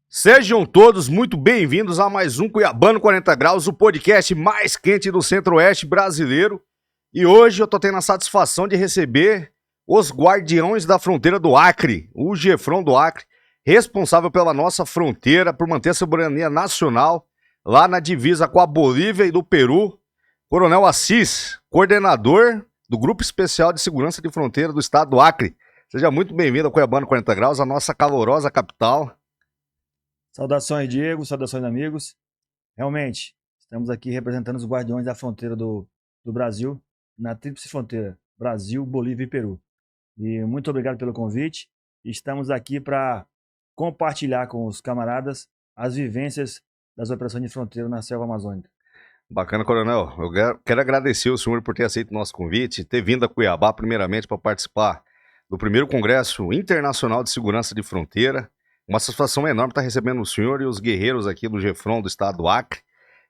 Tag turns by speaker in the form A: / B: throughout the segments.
A: Sejam todos muito bem-vindos a mais um Cuiabano 40 Graus, o podcast mais quente do Centro-Oeste brasileiro. E hoje eu tô tendo a satisfação de receber os guardiões da fronteira do Acre, o Gefrão do Acre, responsável pela nossa fronteira, por manter a soberania nacional lá na divisa com a Bolívia e do Peru, Coronel Assis, coordenador do Grupo Especial de Segurança de Fronteira do Estado do Acre. Seja muito bem-vindo ao Cuiabano 40 Graus, a nossa calorosa capital.
B: Saudações, Diego, saudações, amigos. Realmente, estamos aqui representando os guardiões da fronteira do Brasil, na tríplice fronteira, Brasil, Bolívia e Peru. E muito obrigado pelo convite. Estamos aqui para compartilhar com os camaradas as vivências das operações de fronteira na selva amazônica.
A: Bacana, Coronel. Eu quero agradecer o senhor por ter aceito o nosso convite, ter vindo a Cuiabá, primeiramente, para participar do primeiro Congresso Internacional de Segurança de Fronteira. Uma satisfação enorme estar recebendo o senhor e os guerreiros aqui do Gefrão do Estado do Acre.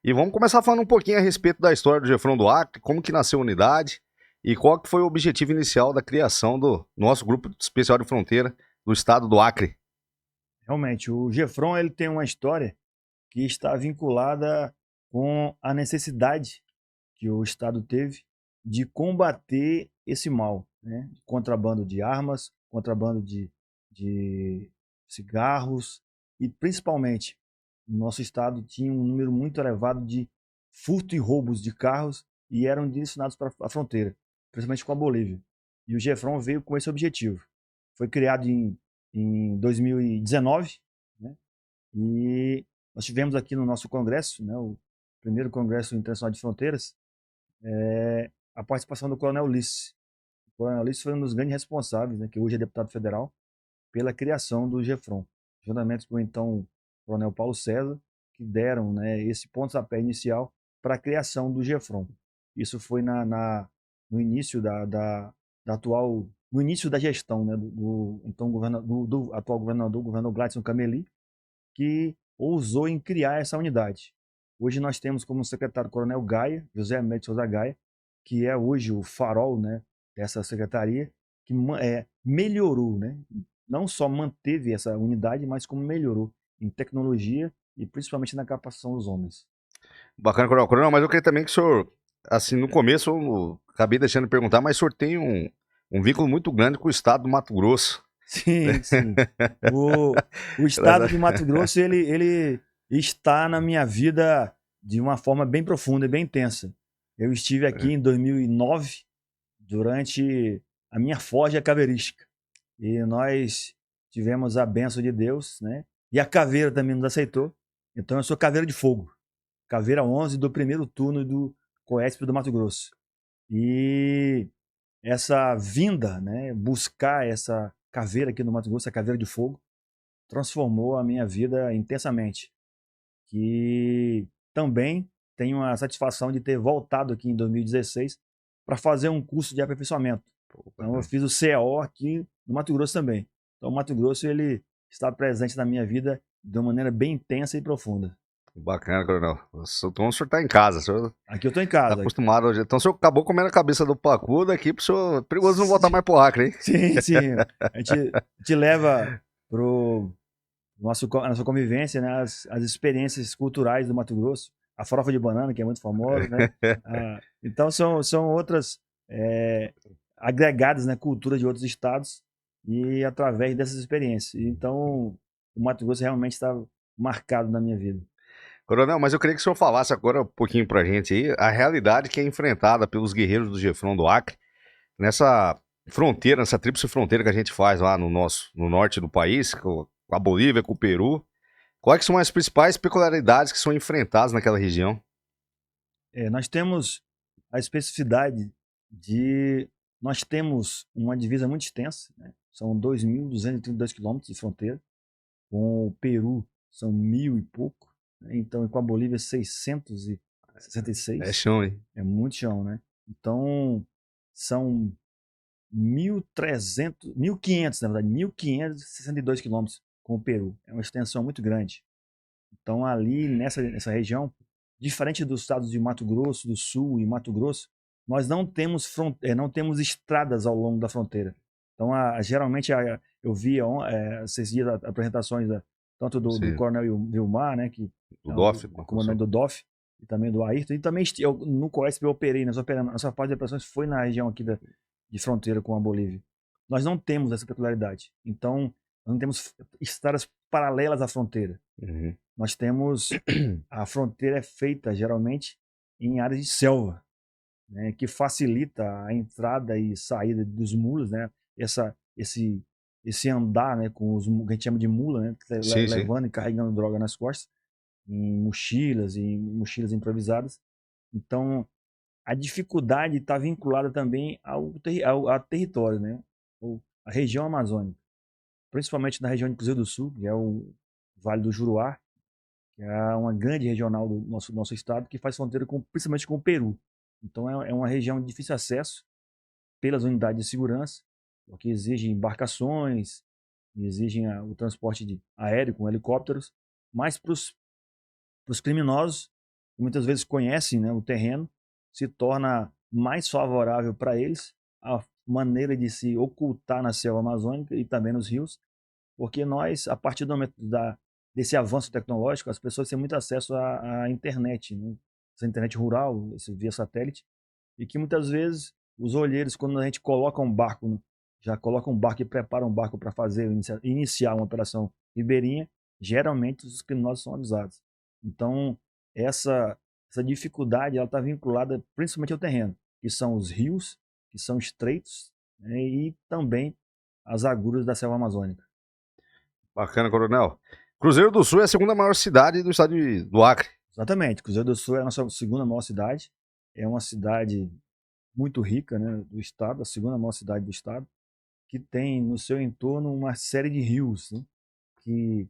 A: E vamos começar falando um pouquinho a respeito da história do Gefrão do Acre, como que nasceu a unidade e qual que foi o objetivo inicial da criação do nosso Grupo Especial de Fronteira do Estado do Acre.
B: Realmente, o Gefrão ele tem uma história que está vinculada com a necessidade que o Estado teve de combater esse mal, né? Contrabando de armas, contrabando de cigarros e, principalmente, o nosso estado tinha um número muito elevado de furto e roubos de carros e eram direcionados para a fronteira, principalmente com a Bolívia. E o Gefrão veio com esse objetivo. Foi criado em 2019, né? E nós tivemos aqui no nosso congresso, né, o primeiro Congresso Internacional de Fronteiras, a participação do Coronel Ulisses. O Coronel Ulisses foi um dos grandes responsáveis, né, que hoje é deputado federal, pela criação do Gefrão, juntamente com então o Coronel Paulo César, que deram, né, esse pontapé inicial para a criação do Gefrão. Isso foi no início no início da gestão, né, do atual governador, o governador Gladson Cameli, que ousou em criar essa unidade. Hoje nós temos como secretário o Coronel Gaia, José Américo Souza Gaia, que é hoje o farol, né, dessa secretaria, que melhorou, né, não só manteve essa unidade, mas como melhorou em tecnologia e principalmente na capacitação dos homens.
A: Bacana, Coronel, mas eu queria também que o senhor, assim, no começo eu acabei deixando de perguntar, mas o senhor tem um vínculo muito grande com o estado do Mato Grosso.
B: Sim, sim. O estado de Mato Grosso, ele está na minha vida de uma forma bem profunda e bem intensa. Eu estive aqui em 2009, durante a minha forja caveirística. E nós tivemos a bênção de Deus, né? E a caveira também nos aceitou. Então eu sou caveira de fogo. Caveira 11 do primeiro turno do COESP do Mato Grosso. E essa vinda, né? Buscar essa caveira aqui no Mato Grosso, a caveira de fogo, transformou a minha vida intensamente. Que também tenho a satisfação de ter voltado aqui em 2016 para fazer um curso de aperfeiçoamento. Então eu fiz o CAO aqui no Mato Grosso também. Então o Mato Grosso ele está presente na minha vida de uma maneira bem intensa e profunda.
A: Bacana, Coronel. Então o senhor está em casa, o senhor
B: aqui eu estou em casa.
A: Está acostumado hoje. Então o senhor acabou comendo a cabeça do pacu, daqui pro senhor, é perigoso não voltar mais pro Acre, hein?
B: Sim, sim. A gente leva pro nossa convivência, né, as experiências culturais do Mato Grosso, a farofa de banana, que é muito famosa, né? Então são outras agregadas, né, culturas de outros estados e através dessas experiências. Então o Mato Grosso realmente está marcado na minha vida.
A: Coronel, mas eu queria que o senhor falasse agora um pouquinho pra gente aí a realidade que é enfrentada pelos guerreiros do Gefrão do Acre nessa fronteira, nessa tríplice fronteira que a gente faz lá no norte do país, com a Bolívia, com o Peru. Quais são as principais peculiaridades que são enfrentadas naquela região?
B: Nós temos a especificidade nós temos uma divisa muito extensa, né? São 2.232 quilômetros de fronteira, com o Peru são 1.000 e pouco, né? Então com a Bolívia 666.
A: É chão, hein?
B: É muito chão, né? Então são 1.500, na verdade, 1.562 quilômetros com o Peru. É uma extensão muito grande. Então ali nessa região, diferente dos estados de Mato Grosso do Sul e Mato Grosso, nós não temos, não temos estradas ao longo da fronteira. Então, geralmente, eu via esses dias apresentações tanto do Coronel Vilmar, né, que
A: do DOF,
B: o comandante do DOF, e também do Ayrton, e também no COESP eu operei, nossa fase de operações foi na região aqui de fronteira com a Bolívia. Nós não temos essa peculiaridade. Então, nós não temos estradas paralelas à fronteira.
A: Uhum.
B: Nós temos, a fronteira é feita geralmente em áreas de selva, né, que facilita a entrada e saída dos mulas, né, esse andar, né, com os que a gente chama de mula, né, levando e carregando droga nas costas, em mochilas improvisadas. Então, a dificuldade está vinculada também ao território, né, a região amazônica, principalmente na região de Cruzeiro do Sul, que é o Vale do Juruá, que é uma grande regional do nosso estado, que faz fronteira principalmente com o Peru. Então é uma região de difícil acesso pelas unidades de segurança, porque exigem embarcações, exigem o transporte aéreo com helicópteros, mas para os criminosos, que muitas vezes conhecem, né, o terreno, se torna mais favorável para eles a maneira de se ocultar na selva amazônica e também nos rios, porque nós, a partir do momento desse avanço tecnológico, as pessoas têm muito acesso à internet, né? Essa internet rural, via satélite, e que muitas vezes os olheiros, quando a gente coloca um barco, né, já coloca um barco e prepara um barco para iniciar uma operação ribeirinha, geralmente os criminosos são avisados. Então, essa dificuldade está vinculada principalmente ao terreno, que são os rios, que são estreitos, né, e também as agruras da selva amazônica.
A: Bacana, Coronel. Cruzeiro do Sul é a segunda maior cidade do estado do Acre.
B: Exatamente. Cruzeiro do Sul é a nossa segunda maior cidade. É uma cidade muito rica, né, do estado, a segunda maior cidade do estado, que tem no seu entorno uma série de rios, né, que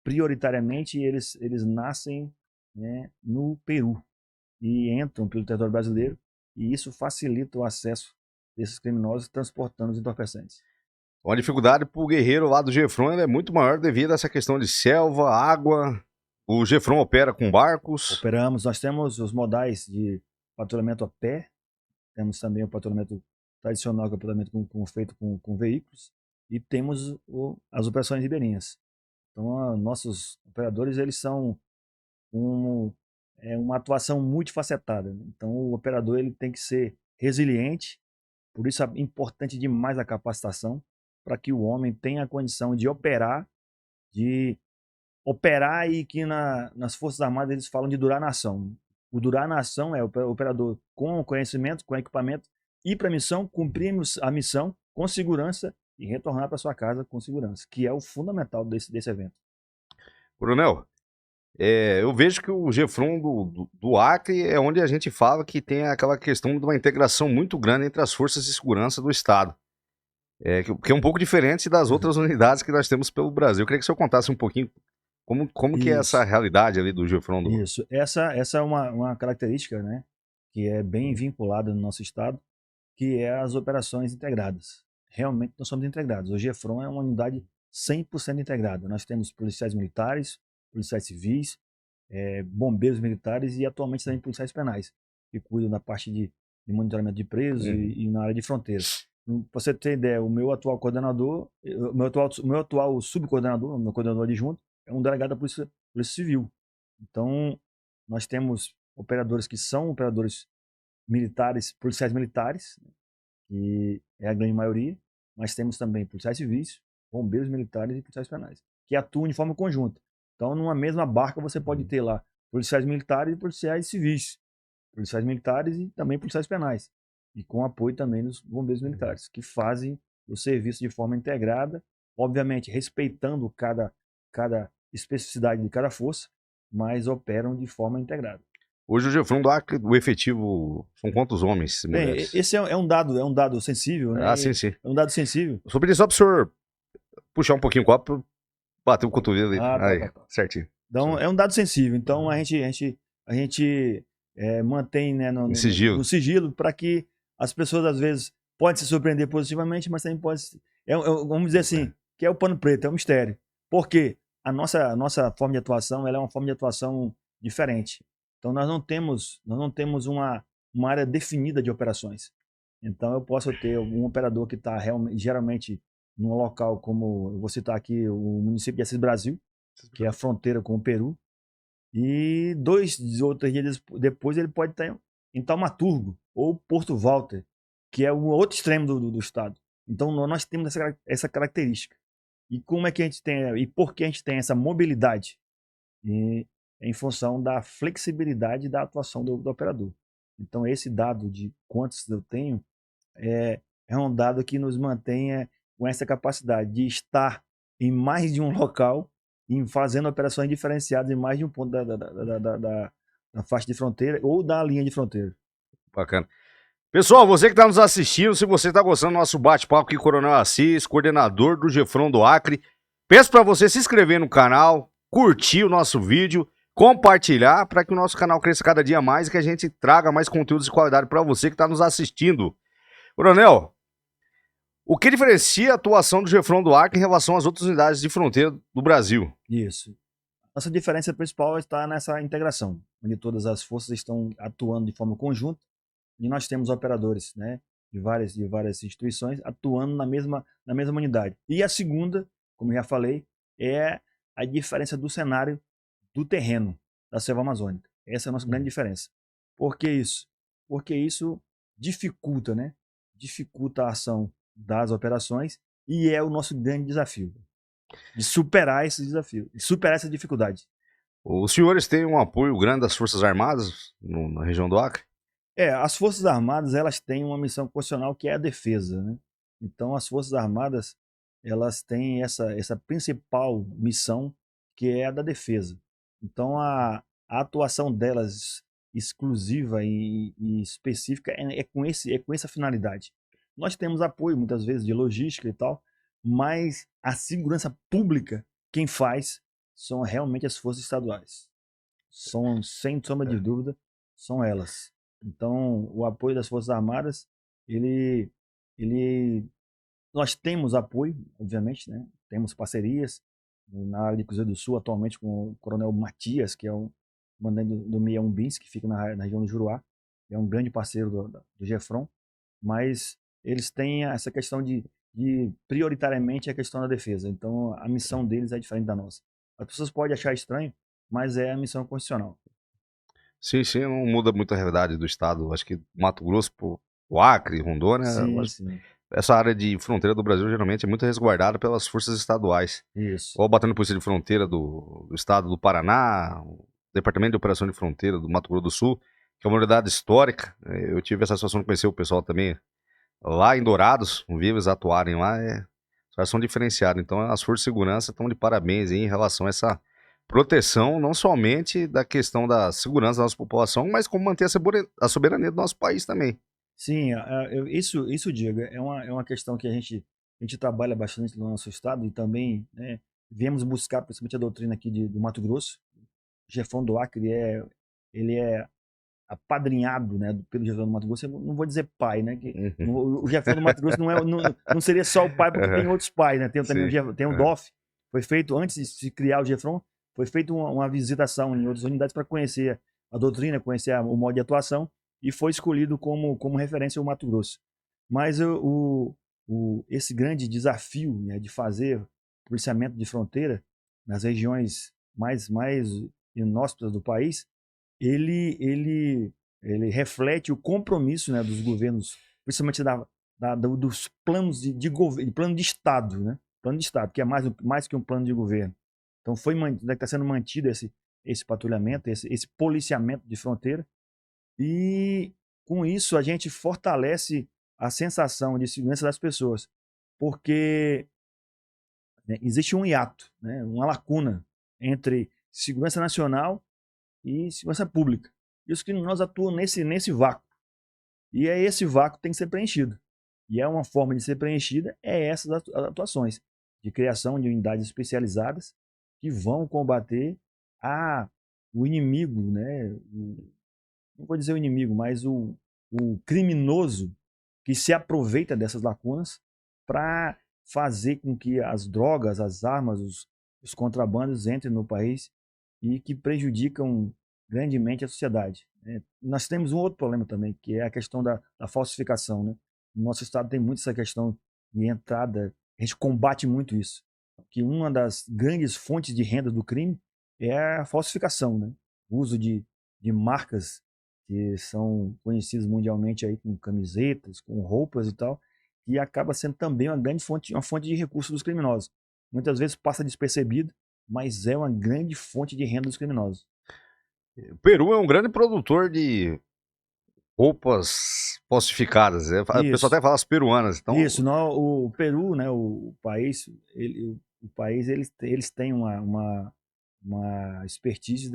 B: prioritariamente eles nascem, né, no Peru e entram pelo território brasileiro, e isso facilita o acesso desses criminosos transportando os entorpecentes.
A: Uma dificuldade para o guerreiro lá do Gefron é muito maior devido a essa questão de selva, água. O Gefron opera com barcos?
B: Operamos, nós temos os modais de patrulhamento a pé, temos também o patrulhamento tradicional, que é o patrulhamento feito com veículos, e temos as operações ribeirinhas. Então, nossos operadores, eles são uma atuação multifacetada, né? Então, o operador ele tem que ser resiliente, por isso é importante demais a capacitação, para que o homem tenha a condição de operar e que nas Forças Armadas eles falam de durar na ação. O durar na ação é o operador com conhecimento, com equipamento, ir para a missão, cumprir a missão com segurança e retornar para sua casa com segurança, que é o fundamental desse evento.
A: Coronel, eu vejo que o Gefron do Acre é onde a gente fala que tem aquela questão de uma integração muito grande entre as forças de segurança do estado. Que é um pouco diferente das outras unidades que nós temos pelo Brasil. Eu queria que o senhor contasse um pouquinho como que é essa realidade ali do Gefron.
B: Isso, essa é uma característica, né, que é bem vinculada no nosso estado, que é as operações integradas. Realmente nós somos integrados. O Gefron é uma unidade 100% integrada. Nós temos policiais militares, policiais civis, bombeiros militares e atualmente também policiais penais, que cuidam da parte de monitoramento de presos e na área de fronteira. Para você ter ideia, o meu atual coordenador, o meu atual subcoordenador, o meu coordenador adjunto, é um delegado da Polícia Civil. Então, nós temos operadores que são operadores militares, policiais militares, que é a grande maioria, mas temos também policiais civis, bombeiros militares e policiais penais, que atuam de forma conjunta. Então, numa mesma barca, você pode ter lá policiais militares e policiais civis, policiais militares e também policiais penais, e com apoio também dos bombeiros militares, que fazem o serviço de forma integrada, obviamente respeitando cada especificidade de cada força, mas operam de forma integrada.
A: Hoje o Gefron do Acre, o efetivo, são quantos homens e mulheres?
B: Esse é um dado sensível, né?
A: Sim.
B: É um dado sensível.
A: Só pedir só para o senhor puxar um pouquinho o copo, bater o cotovelo aí.
B: Tá.
A: Certinho.
B: Então, é um dado sensível. Então, a gente mantém, né, no sigilo para que as pessoas, às vezes, podem se surpreender positivamente, mas também pode... vamos dizer assim, que é o pano preto, é um mistério. Por quê? A nossa forma de atuação, ela é uma forma de atuação diferente. Então, nós não temos uma área definida de operações. Então eu posso ter um operador que está geralmente num local como, eu vou citar aqui o município de Assis Brasil, que é a fronteira com o Peru, e 2 ou 3 dias depois ele pode estar em Taumaturgo ou Porto Walter, que é o outro extremo do estado. Então nós temos essa característica. E como é que a gente tem, e por que a gente tem essa mobilidade? Em função da flexibilidade da atuação do operador. Então esse dado de quantos eu tenho é um dado que nos mantém com essa capacidade de estar em mais de um local e fazendo operações diferenciadas em mais de um ponto da faixa de fronteira ou da linha de fronteira.
A: Bacana. Pessoal, você que está nos assistindo, se você está gostando do nosso bate-papo aqui, Coronel Assis, coordenador do Gefron do Acre, peço para você se inscrever no canal, curtir o nosso vídeo, compartilhar para que o nosso canal cresça cada dia mais e que a gente traga mais conteúdos de qualidade para você que está nos assistindo. Coronel, o que diferencia a atuação do Gefron do Acre em relação às outras unidades de fronteira do Brasil?
B: Isso. Nossa diferença principal está nessa integração, onde todas as forças estão atuando de forma conjunta e nós temos operadores, né, de várias instituições atuando na mesma unidade. E a segunda, como já falei, é a diferença do cenário do terreno da selva amazônica. Essa é a nossa grande diferença. Por que isso? Porque isso dificulta, né? Dificulta a ação das operações e é o nosso grande desafio de superar esse desafio, de superar essa dificuldade.
A: Os senhores têm um apoio grande das Forças Armadas na região do Acre?
B: As Forças Armadas, elas têm uma missão constitucional que é a defesa, né? Então, as Forças Armadas, elas têm essa principal missão, que é a da defesa. Então, a atuação delas exclusiva e específica é com essa finalidade. Nós temos apoio, muitas vezes, de logística e tal, mas a segurança pública, quem faz, são realmente as forças estaduais. São, sem sombra de dúvida, são elas. Então, o apoio das Forças Armadas, ele, nós temos apoio, obviamente, né? Temos parcerias na área de Cruzeiro do Sul, atualmente com o Coronel Matias, que é o comandante do 61 BINS, que fica na região do Juruá, é um grande parceiro do Gefron, mas eles têm essa questão de prioritariamente a questão da defesa. Então, a missão deles é diferente da nossa. As pessoas podem achar estranho, mas é a missão constitucional.
A: Sim, sim, não muda muito a realidade do estado. Acho que Mato Grosso, o Acre, Rondônia,
B: Sim, sim.
A: essa área de fronteira do Brasil geralmente é muito resguardada pelas forças estaduais.
B: Isso.
A: Ou batendo polícia de fronteira do estado do Paraná, o Departamento de Operação de Fronteira do Mato Grosso do Sul, que é uma unidade histórica. Eu tive essa situação de conhecer o pessoal também lá em Dourados, vi eles atuarem lá, são diferenciados. Então as forças de segurança estão de parabéns aí em relação a essa proteção, não somente da questão da segurança da nossa população, mas como manter a soberania do nosso país também.
B: Sim, isso, Diego, é uma questão que a gente trabalha bastante no nosso estado e também, né, viemos buscar principalmente a doutrina aqui do Mato Grosso. O Gefron do Acre, ele é apadrinhado, né, pelo Gefron do Mato Grosso. Eu não vou dizer pai, né, que o Gefron do Mato Grosso não seria só o pai, porque tem outros pais, né, tem também tem o DOF, foi feito, antes de se criar o Gefron, foi feita uma visitação em outras unidades para conhecer a doutrina, conhecer o modo de atuação, e foi escolhido como referência o Mato Grosso. Mas esse grande desafio, né, de fazer policiamento de fronteira nas regiões mais inóspitas do país, ele reflete o compromisso, né, dos governos, principalmente dos planos de governo, plano de Estado, né? Plano de Estado, que é mais que um plano de governo. Então está sendo mantido esse patrulhamento, esse policiamento de fronteira, e com isso a gente fortalece a sensação de segurança das pessoas, porque, né, existe um hiato, né, uma lacuna entre segurança nacional e segurança pública. E os criminosos atuam nesse vácuo. E esse vácuo que tem que ser preenchido. E uma forma de ser preenchida essas atuações de criação de unidades especializadas que vão combater o inimigo, né? Não vou dizer o inimigo, mas o criminoso que se aproveita dessas lacunas para fazer com que as drogas, as armas, os contrabandos entrem no país e que prejudicam grandemente a sociedade. Nós temos um outro problema também, que é a questão da falsificação, né? No nosso estado tem muito essa questão de entrada, a gente combate muito isso. Que uma das grandes fontes de renda do crime é a falsificação, né? O uso de marcas que são conhecidas mundialmente aí com camisetas, com roupas e tal, e acaba sendo também uma fonte de recursos dos criminosos. Muitas vezes passa despercebido, mas é uma grande fonte de renda dos criminosos.
A: O Peru é um grande produtor de roupas falsificadas, né? O pessoal
B: Isso.
A: até fala as peruanas. Então,
B: Isso, não, o Peru, né, o país, o país eles têm uma expertise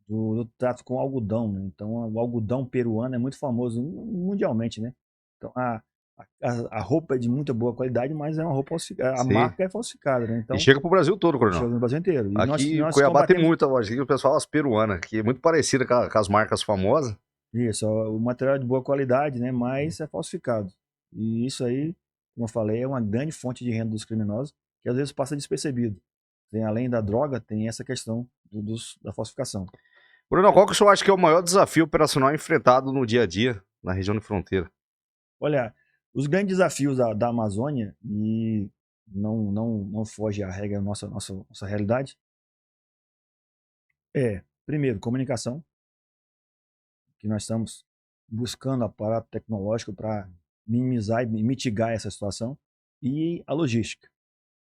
B: do trato com algodão, né? Então o algodão peruano é muito famoso mundialmente, né? Então a roupa é de muita boa qualidade, mas é uma roupa falsificada, a
A: sim.
B: marca é falsificada, né?
A: E
B: Então
A: chega pro Brasil todo,
B: chega
A: Coronel.
B: no Brasil inteiro. E
A: Aqui em
B: nós
A: Cuiabá tem
B: combatemos
A: muita loja, aqui o pessoal fala as peruanas, que é muito parecida com as marcas famosas.
B: isso, o material é de boa qualidade, né? Mas é falsificado. E isso aí, como eu falei, é uma grande fonte de renda dos criminosos, que às vezes passa despercebido. Tem, além da droga, tem essa questão da falsificação.
A: Coronel, qual que o senhor acha que é o maior desafio operacional enfrentado no dia a dia na região de fronteira?
B: Olha, os grandes desafios da Amazônia, e não foge à regra da nossa realidade, primeiro, comunicação, que nós estamos buscando aparato tecnológico para minimizar e mitigar essa situação, e a logística.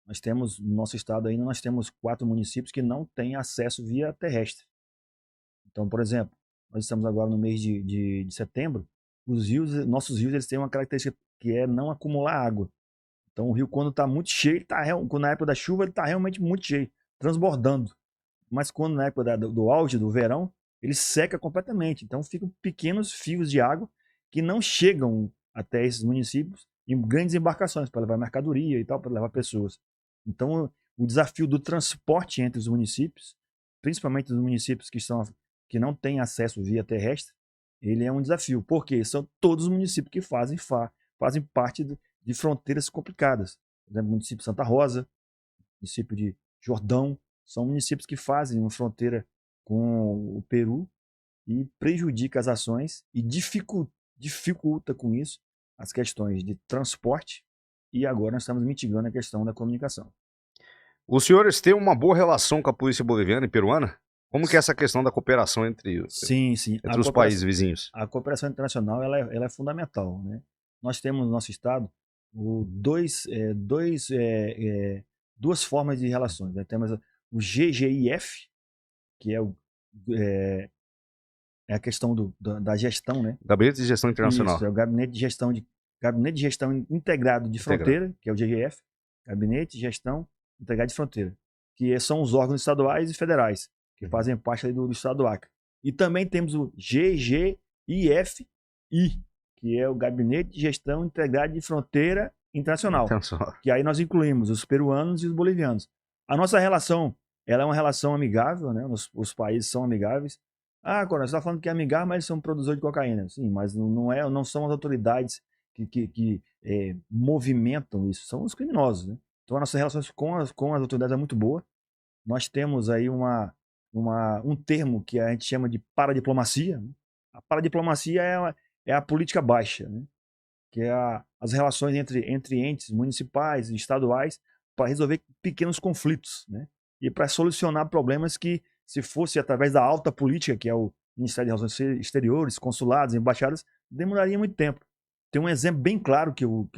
B: Nós temos, no nosso estado ainda, nós temos 4 municípios que não têm acesso via terrestre. Então, por exemplo, nós estamos agora no mês de setembro, nossos rios eles têm uma característica que é não acumular água. Então o rio, quando está muito cheio, na época da chuva, ele está realmente muito cheio, transbordando. Mas quando na época do auge, do verão, ele seca completamente. Então ficam pequenos fios de água que não chegam até esses municípios em grandes embarcações para levar mercadoria e tal, para levar pessoas. Então o desafio do transporte entre os municípios, principalmente os municípios que não têm acesso via terrestre, ele é um desafio, porque são todos os municípios que fazem parte de fronteiras complicadas. Por exemplo, o município de Santa Rosa, município de Jordão, são municípios que fazem uma fronteira com o Peru e prejudica as ações e dificulta com isso as questões de transporte, e agora nós estamos mitigando a questão da comunicação.
A: Os senhores têm uma boa relação com a polícia boliviana e peruana? Como que é essa questão da cooperação entre
B: Sim.
A: os países vizinhos?
B: A cooperação internacional ela é fundamental, né? Nós temos no nosso estado duas formas de relações, né? Temos o GGIF, que é a questão da gestão, né?
A: Gabinete de Gestão Internacional.
B: Isso, é o Gabinete de Gestão Integrado de Fronteira, que é o GGF, Gabinete de Gestão Integrado de Fronteira, que são os órgãos estaduais e federais, que fazem parte ali do estado do Acre. E também temos o GGIFI, que é o Gabinete de Gestão Integrado de Fronteira Internacional, que aí nós incluímos os peruanos e os bolivianos. A nossa relação, ela é uma relação amigável, né? Os países são amigáveis. Coronel, você está falando que é amigável, mas eles são produtores de cocaína. Sim, mas não são as autoridades que movimentam isso, são os criminosos, né? Então a nossa relação com as autoridades é muito boa. Nós temos aí um termo que a gente chama de paradiplomacia, né? A paradiplomacia é a política baixa, né? Que é as relações entre entes municipais e estaduais para resolver pequenos conflitos, né? E para solucionar problemas que, se fosse através da alta política, que é o Ministério de Relações Exteriores, consulados, embaixadas, demoraria muito tempo. Tem um exemplo bem claro que eu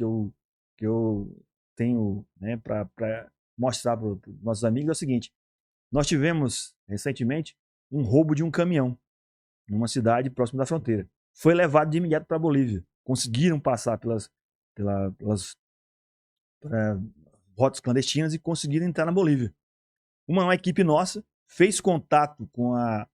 B: tenho, né, para mostrar para os nossos amigos, é o seguinte: nós tivemos recentemente um roubo de um caminhão numa cidade próxima da fronteira. Foi levado de imediato para a Bolívia. Conseguiram passar pelas rotas clandestinas e conseguiram entrar na Bolívia. Uma equipe nossa fez contato com a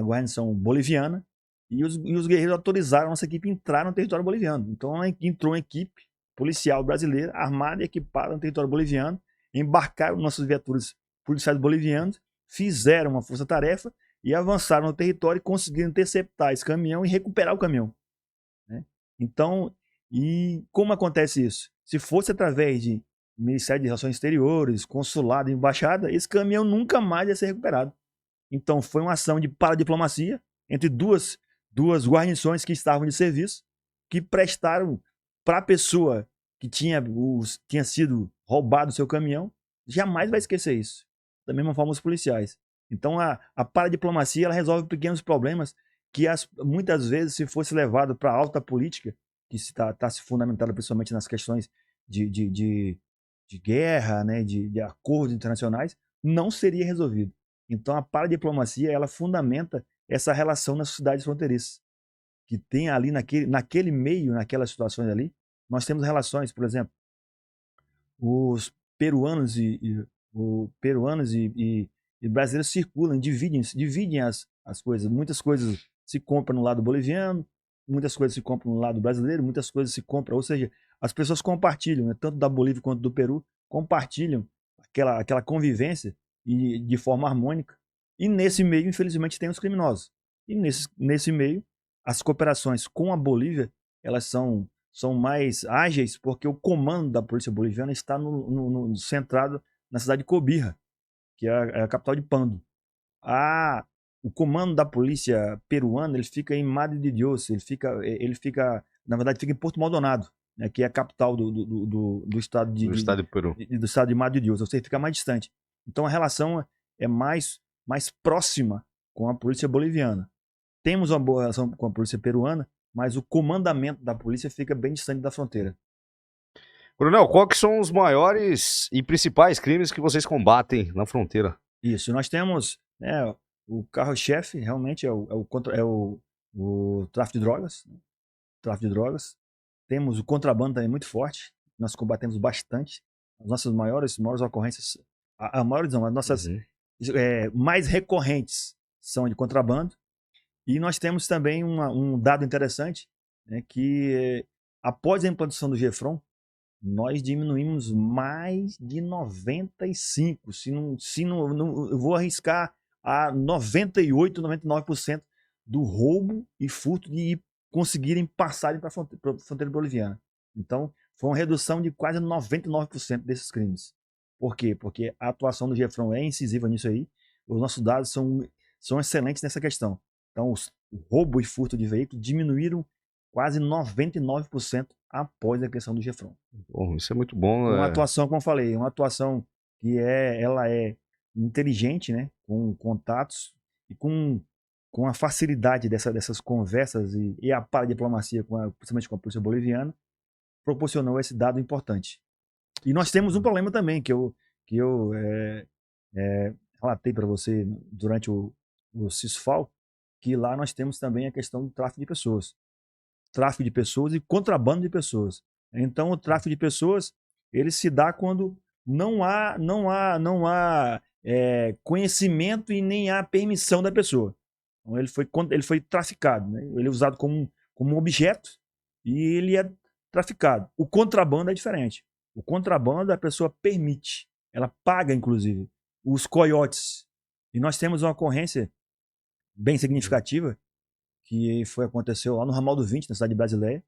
B: guarnição boliviana e os guerreiros autorizaram a nossa equipe a entrar no território boliviano. Então entrou uma equipe policial brasileira, armada e equipada no território boliviano, embarcaram nossas viaturas policiais bolivianos, fizeram uma força-tarefa e avançaram no território e conseguiram interceptar esse caminhão e recuperar o caminhão, né? Então, e como acontece isso? Se fosse através de Ministério de Relações Exteriores, consulado, embaixada, esse caminhão nunca mais ia ser recuperado. Então foi uma ação de paradiplomacia, entre duas guarnições que estavam de serviço, que prestaram para a pessoa que tinha sido roubado o seu caminhão, jamais vai esquecer isso. Da mesma forma os policiais. Então a paradiplomacia ela resolve pequenos problemas que muitas vezes, se fosse levado para a alta política, que está se fundamentado principalmente nas questões de guerra, né, de acordos internacionais, não seria resolvido. Então a paradiplomacia ela fundamenta essa relação nas sociedades fronteiriças, que tem ali naquele meio, naquelas situações ali, nós temos relações, por exemplo, os peruanos e brasileiros circulam, dividem as coisas. Muitas coisas se compram no lado boliviano, muitas coisas se compram no lado brasileiro, muitas coisas se compram, ou seja, as pessoas compartilham, né, tanto da Bolívia quanto do Peru, compartilham aquela convivência e de forma harmônica. E nesse meio, infelizmente, tem os criminosos. E nesse meio, as cooperações com a Bolívia, elas são mais ágeis porque o comando da polícia boliviana está centrado na cidade de Cobija, que é a capital de Pando. O comando da polícia peruana ele fica em Madre de Dios, na verdade, fica em Porto Maldonado, né, que é a capital do estado
A: do estado do Peru.
B: do estado de Madre de Dios, ou seja, fica mais distante. Então a relação é mais próxima com a polícia boliviana. Temos uma boa relação com a polícia peruana, mas o comandamento da polícia fica bem distante da fronteira.
A: Coronel, qual que são os maiores e principais crimes que vocês combatem na fronteira?
B: Isso, nós temos, né, o carro-chefe realmente é o tráfico de drogas. Né? Tráfico de drogas. Temos o contrabando também muito forte, nós combatemos bastante. As nossas maiores ocorrências, as nossas mais recorrentes são de contrabando. E nós temos também um dado interessante, né, que após a implantação do GEFRON, nós diminuímos mais de 95%, eu vou arriscar a 98%, 99% do roubo e furto de conseguirem passarem para a fronteira boliviana. Então, foi uma redução de quase 99% desses crimes. Por quê? Porque a atuação do GEFRON é incisiva nisso aí, os nossos dados são excelentes nessa questão. Então, o roubo e furto de veículos diminuíram quase 99% após a criação do GEFRON.
A: Bom, isso é muito bom.
B: Uma atuação, como eu falei, uma atuação que ela é inteligente, né? Com contatos e com a facilidade dessas conversas e a paradiplomacia, principalmente com a polícia boliviana, proporcionou esse dado importante. E nós temos um problema também, que eu relatei para você durante o CISFAL, que lá nós temos também a questão do tráfico de pessoas. Tráfico de pessoas e contrabando de pessoas. Então, o tráfico de pessoas ele se dá quando não há conhecimento e nem há permissão da pessoa. Então, ele foi traficado, né? Ele é usado como um objeto e ele é traficado. O contrabando é diferente. O contrabando a pessoa permite, ela paga inclusive. Os coiotes. E nós temos uma ocorrência bem significativa que aconteceu lá no ramal do 20, na cidade de Brasileia,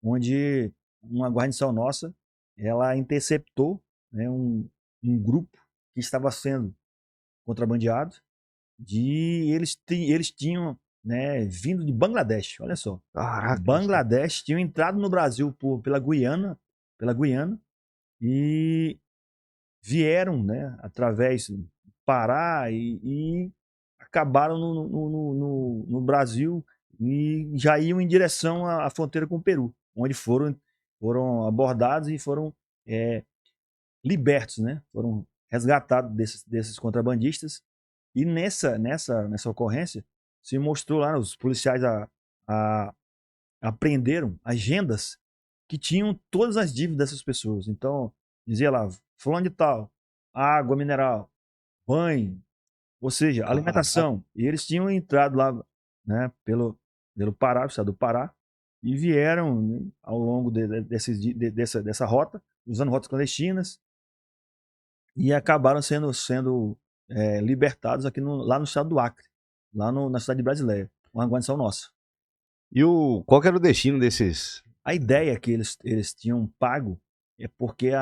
B: onde uma guarnição nossa, ela interceptou, né, um grupo que estava sendo contrabandeado, eles tinham, né, vindo de Bangladesh, olha só.
A: Caraca,
B: Bangladesh tinham entrado no Brasil pela Guiana e vieram, né, através do Pará e acabaram no Brasil e já iam em direção à fronteira com o Peru, onde foram abordados e foram libertos, né? Foram resgatados desses contrabandistas. E nessa ocorrência se mostrou lá, os policiais apreenderam agendas que tinham todas as dívidas dessas pessoas. Então, dizia lá, fulano de tal, água mineral, banho, ou seja, alimentação. E eles tinham entrado lá, né, pelo Pará, o estado do Pará, e vieram, né, ao longo dessa rota, usando rotas clandestinas, e acabaram sendo libertados aqui lá no estado do Acre, lá na cidade de Brasileia, uma guarnição nossa.
A: E qual que era o destino desses?
B: A ideia que eles tinham pago é porque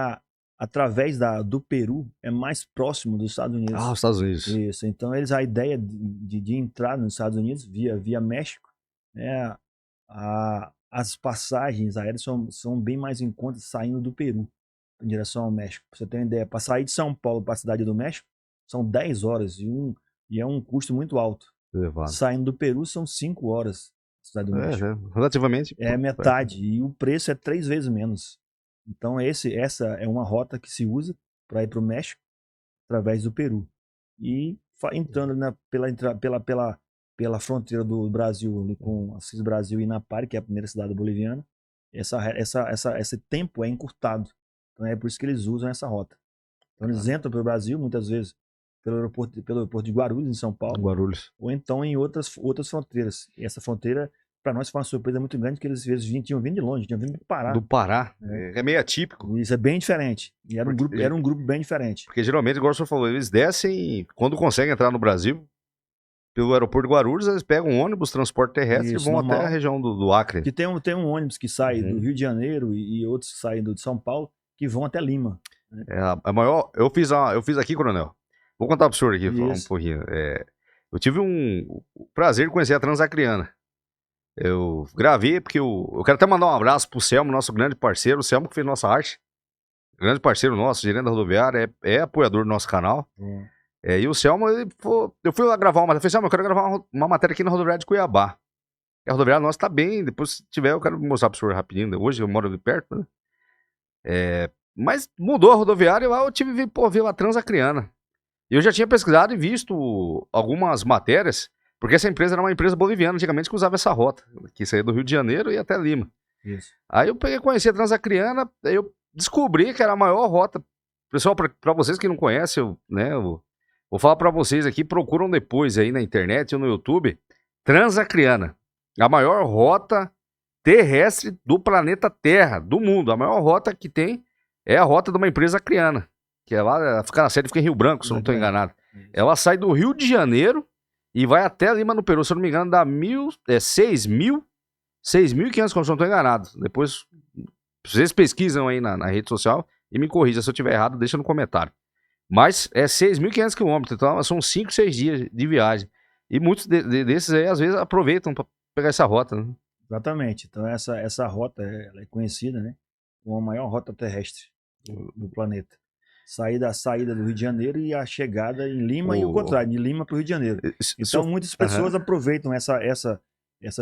B: através do Peru, é mais próximo dos Estados Unidos.
A: Ah, os Estados Unidos.
B: Isso. Então, a ideia de entrar nos Estados Unidos via México, né, as passagens aéreas são bem mais em conta saindo do Peru em direção ao México. Pra você ter uma ideia, para sair de São Paulo para a cidade do México, são 10 horas e é um custo muito alto.
A: Elevado.
B: Saindo do Peru, são 5 horas da cidade do México.
A: Relativamente.
B: É metade. E o preço é 3 vezes menos. Então, essa é uma rota que se usa para ir para o México através do Peru. E entrando pela fronteira do Brasil, ali com Assis Brasil e Inapari, que é a primeira cidade boliviana, esse tempo é encurtado. Então, é por isso que eles usam essa rota. Então, eles entram pelo Brasil, muitas vezes, pelo aeroporto de Guarulhos, em São Paulo.
A: Guarulhos.
B: Ou então em outras fronteiras. E essa fronteira, para nós, foi uma surpresa muito grande, porque eles tinham vindo de longe, tinham vindo do Pará.
A: Do Pará. É meio atípico.
B: Isso é bem diferente. E era um grupo bem diferente.
A: Porque geralmente, igual o senhor falou, eles descem, quando conseguem entrar no Brasil, pelo aeroporto de Guarulhos, eles pegam um ônibus, transporte terrestre e vão
B: normal.
A: até a região do Acre.
B: Que tem um ônibus que sai do Rio de Janeiro e outros que saem de São Paulo, que vão até Lima. Né?
A: A maior. Eu fiz aqui, coronel. Vou contar pro senhor aqui, falar um pouquinho. Eu tive o prazer de conhecer a Transacriana. Eu gravei, porque eu quero até mandar um abraço pro Selmo, nosso grande parceiro, o Selmo que fez nossa arte. Grande parceiro nosso, gerente da rodoviária, é apoiador do nosso canal. E o Selmo, eu fui lá gravar uma matéria. Eu falei, Selmo, eu quero gravar uma matéria aqui na rodoviária de Cuiabá. E a rodoviária nossa tá bem, depois se tiver eu quero mostrar pro senhor rapidinho. Hoje eu moro ali perto, né? Mas mudou a rodoviária e lá eu tive ver a Transacriana. E eu já tinha pesquisado e visto algumas matérias, porque essa empresa era uma empresa boliviana antigamente que usava essa rota, que saía do Rio de Janeiro e ia até Lima.
B: Isso.
A: Aí eu conheci a Transacriana, aí eu descobri que era a maior rota. Pessoal, para vocês que não conhecem, eu vou falar para vocês aqui, procuram depois aí na internet ou no YouTube, Transacriana, a maior rota terrestre do planeta Terra, do mundo. A maior rota que tem é a rota de uma empresa acriana, que é lá, ela fica na sede, fica em Rio Branco, se eu não estou enganado. Ela sai do Rio de Janeiro e vai até Lima no Peru, se eu não me engano, dá 6.500 quilômetros, se eu não estou enganado. Depois, vocês pesquisam aí na rede social e me corrija se eu estiver errado, deixa no comentário. Mas é 6.500 quilômetros, então são 5, 6 dias de viagem. E muitos desses aí, às vezes, aproveitam para pegar essa rota, né?
B: Exatamente. Então, essa rota ela é conhecida, né, como a maior rota terrestre do planeta. Saída do Rio de Janeiro e a chegada em Lima e o contrário, de Lima para o Rio de Janeiro. Então, muitas pessoas aproveitam essa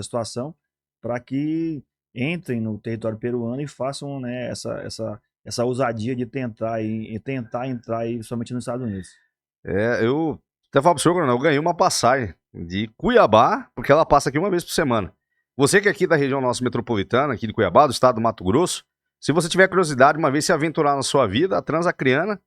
B: situação para que entrem no território peruano e façam, né, essa ousadia de tentar entrar aí somente nos Estados Unidos.
A: Eu até falo pro senhor, Coronel, eu ganhei uma passagem de Cuiabá, porque ela passa aqui uma vez por semana. Você que é aqui da região nossa metropolitana, aqui de Cuiabá, do estado do Mato Grosso, se você tiver curiosidade, uma vez se aventurar na sua vida, a Transacriana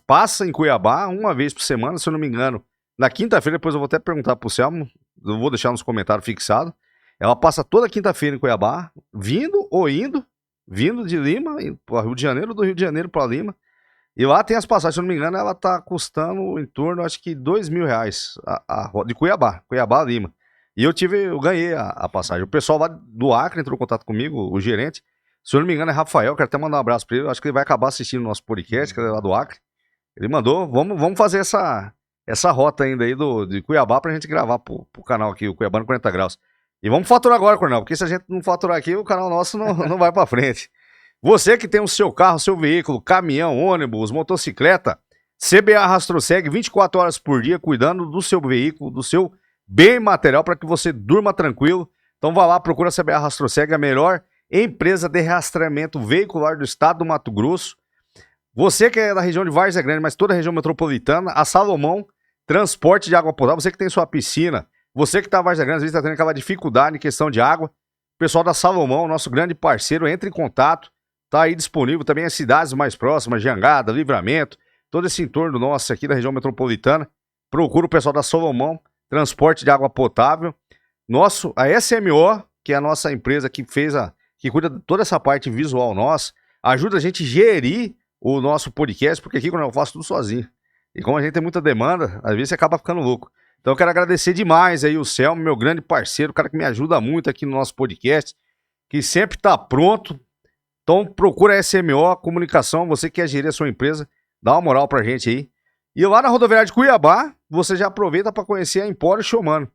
A: passa em Cuiabá uma vez por semana, se eu não me engano. Na quinta-feira, depois eu vou até perguntar pro Selmo, eu vou deixar nos comentários fixado. Ela passa toda quinta-feira em Cuiabá, vindo ou indo, vindo de Lima para Rio de Janeiro, do Rio de Janeiro para Lima. E lá tem as passagens, se eu não me engano, ela tá custando em torno, acho que R$2.000 de Cuiabá a Lima. E eu ganhei a passagem. O pessoal lá do Acre entrou em contato comigo, o gerente. Se eu não me engano é Rafael, quero até mandar um abraço pra ele. Acho que ele vai acabar assistindo o nosso podcast, que ele é lá do Acre. Ele mandou, vamos fazer essa rota ainda aí de Cuiabá pra gente gravar pro canal aqui, o Cuiabano 40 Graus. E vamos faturar agora, Coronel, porque se a gente não faturar aqui, o canal nosso não vai pra frente. Você que tem o seu carro, seu veículo, caminhão, ônibus, motocicleta, CBA Rastroseg 24 horas por dia, cuidando do seu veículo, do seu bem material, para que você durma tranquilo. Então vá lá, procura a CBA Rastroseg, a melhor empresa de rastreamento veicular do estado do Mato Grosso. Você que é da região de Várzea Grande, mas toda a região metropolitana, a Salomão, transporte de água potável, você que tem sua piscina, você que está em Várzea Grande, às vezes está tendo aquela dificuldade em questão de água, o pessoal da Salomão, nosso grande parceiro, entre em contato, está aí disponível também as cidades mais próximas, Jangada, Livramento, todo esse entorno nosso aqui da região metropolitana. Procura o pessoal da Salomão, transporte de água potável. A SMO, que é a nossa empresa que cuida de toda essa parte visual nossa, ajuda a gente a gerir o nosso podcast, porque aqui quando eu faço tudo sozinho. E como a gente tem muita demanda, às vezes você acaba ficando louco. Então eu quero agradecer demais aí o Selmo, meu grande parceiro, o cara que me ajuda muito aqui no nosso podcast, que sempre tá pronto Então procura a SMO Comunicação, você que quer gerir a sua empresa, dá uma moral pra gente aí. E lá na rodoviária de Cuiabá, você já aproveita para conhecer a Empório Showmano.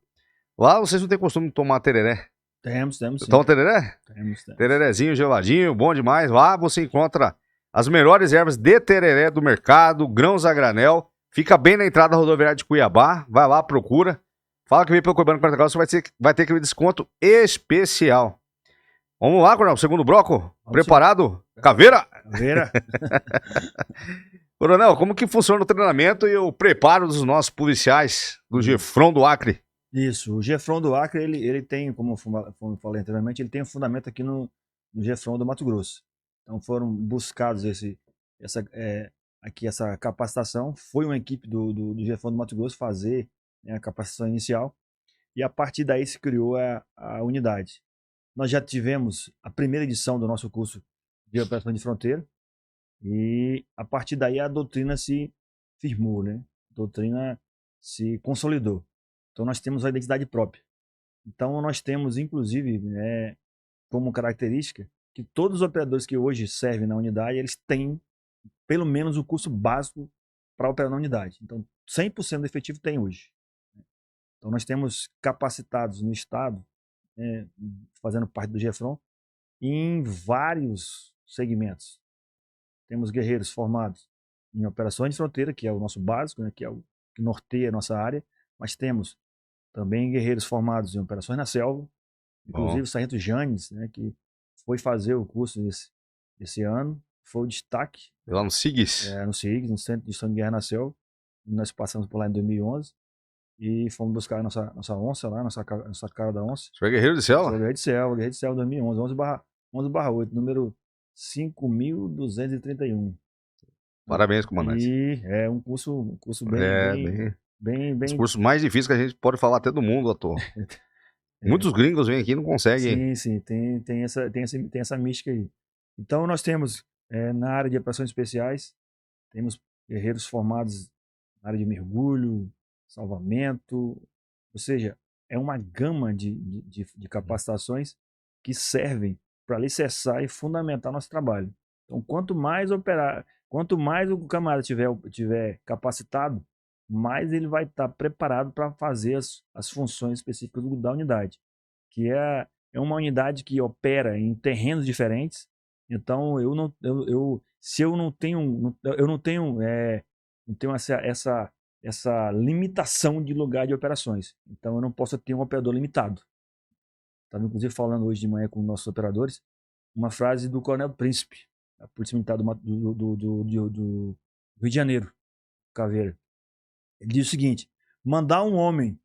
A: Lá vocês não têm costume de tomar tereré?
B: Temos sim.
A: Toma tereré?
B: Temos.
A: Tererezinho, geladinho, bom demais. Lá você encontra as melhores ervas de tereré do mercado, grãos a granel. Fica bem na entrada da rodoviária de Cuiabá. Vai lá, procura. Fala que veio pelo Cuiabano 40 graus, você vai ter aquele desconto especial. Vamos lá, Coronel, segundo bloco. Preparado? Caveira?
B: Caveira.
A: Coronel, como que funciona o treinamento e o preparo dos nossos policiais do Gefron do Acre?
B: Isso, o Gefron do Acre, ele tem, como eu falei anteriormente, ele tem um fundamento aqui no Gefron do Mato Grosso. Então foram buscados essa capacitação, foi uma equipe do Gefron do Mato Grosso fazer, né, a capacitação inicial, e a partir daí se criou a unidade. Nós já tivemos a primeira edição do nosso curso de operação de fronteira, e a partir daí a doutrina se firmou, né? A doutrina se consolidou. Então nós temos a identidade própria. Então nós temos, inclusive, né, como característica, que todos os operadores que hoje servem na unidade, eles têm pelo menos o curso básico para operar na unidade. Então 100% do efetivo tem hoje. Então nós temos capacitados no estado, né, fazendo parte do Gefron, em vários segmentos. Temos guerreiros formados em operações de fronteira, que é o nosso básico, né, que é o que norteia a nossa área, mas temos também guerreiros formados em operações na selva, inclusive o sargento Janes, né, que foi fazer o curso esse ano, foi o destaque.
A: Lá no SIGS?
B: No SIGS, no Centro de Gestão de Guerra na Selva. Nós passamos por lá em 2011 e fomos buscar a nossa onça lá, nossa cara da onça.
A: Você foi guerreiro de selva?
B: Guerreiro de selva 2011, 11/8, número 5.231.
A: Parabéns, comandante.
B: E é um curso bem...
A: Os cursos mais difíceis que a gente pode falar até do mundo, ator. Muitos gringos vêm aqui e não conseguem.
B: Sim, tem essa mística aí. Então nós temos, na área de operações especiais, temos guerreiros formados na área de mergulho, salvamento, ou seja, é uma gama de capacitações que servem para alicerçar e fundamentar nosso trabalho. Então quanto mais o camarada tiver capacitado, mais ele vai estar preparado para fazer as funções específicas da unidade, que é uma unidade que opera em terrenos diferentes. Então se eu não tenho essa limitação de lugar de operações, então eu não posso ter um operador limitado. Estava inclusive falando hoje de manhã com nossos operadores uma frase do Coronel Príncipe, a Polícia Militar do Rio de Janeiro, Caveira. Ele diz o seguinte: mandar um homem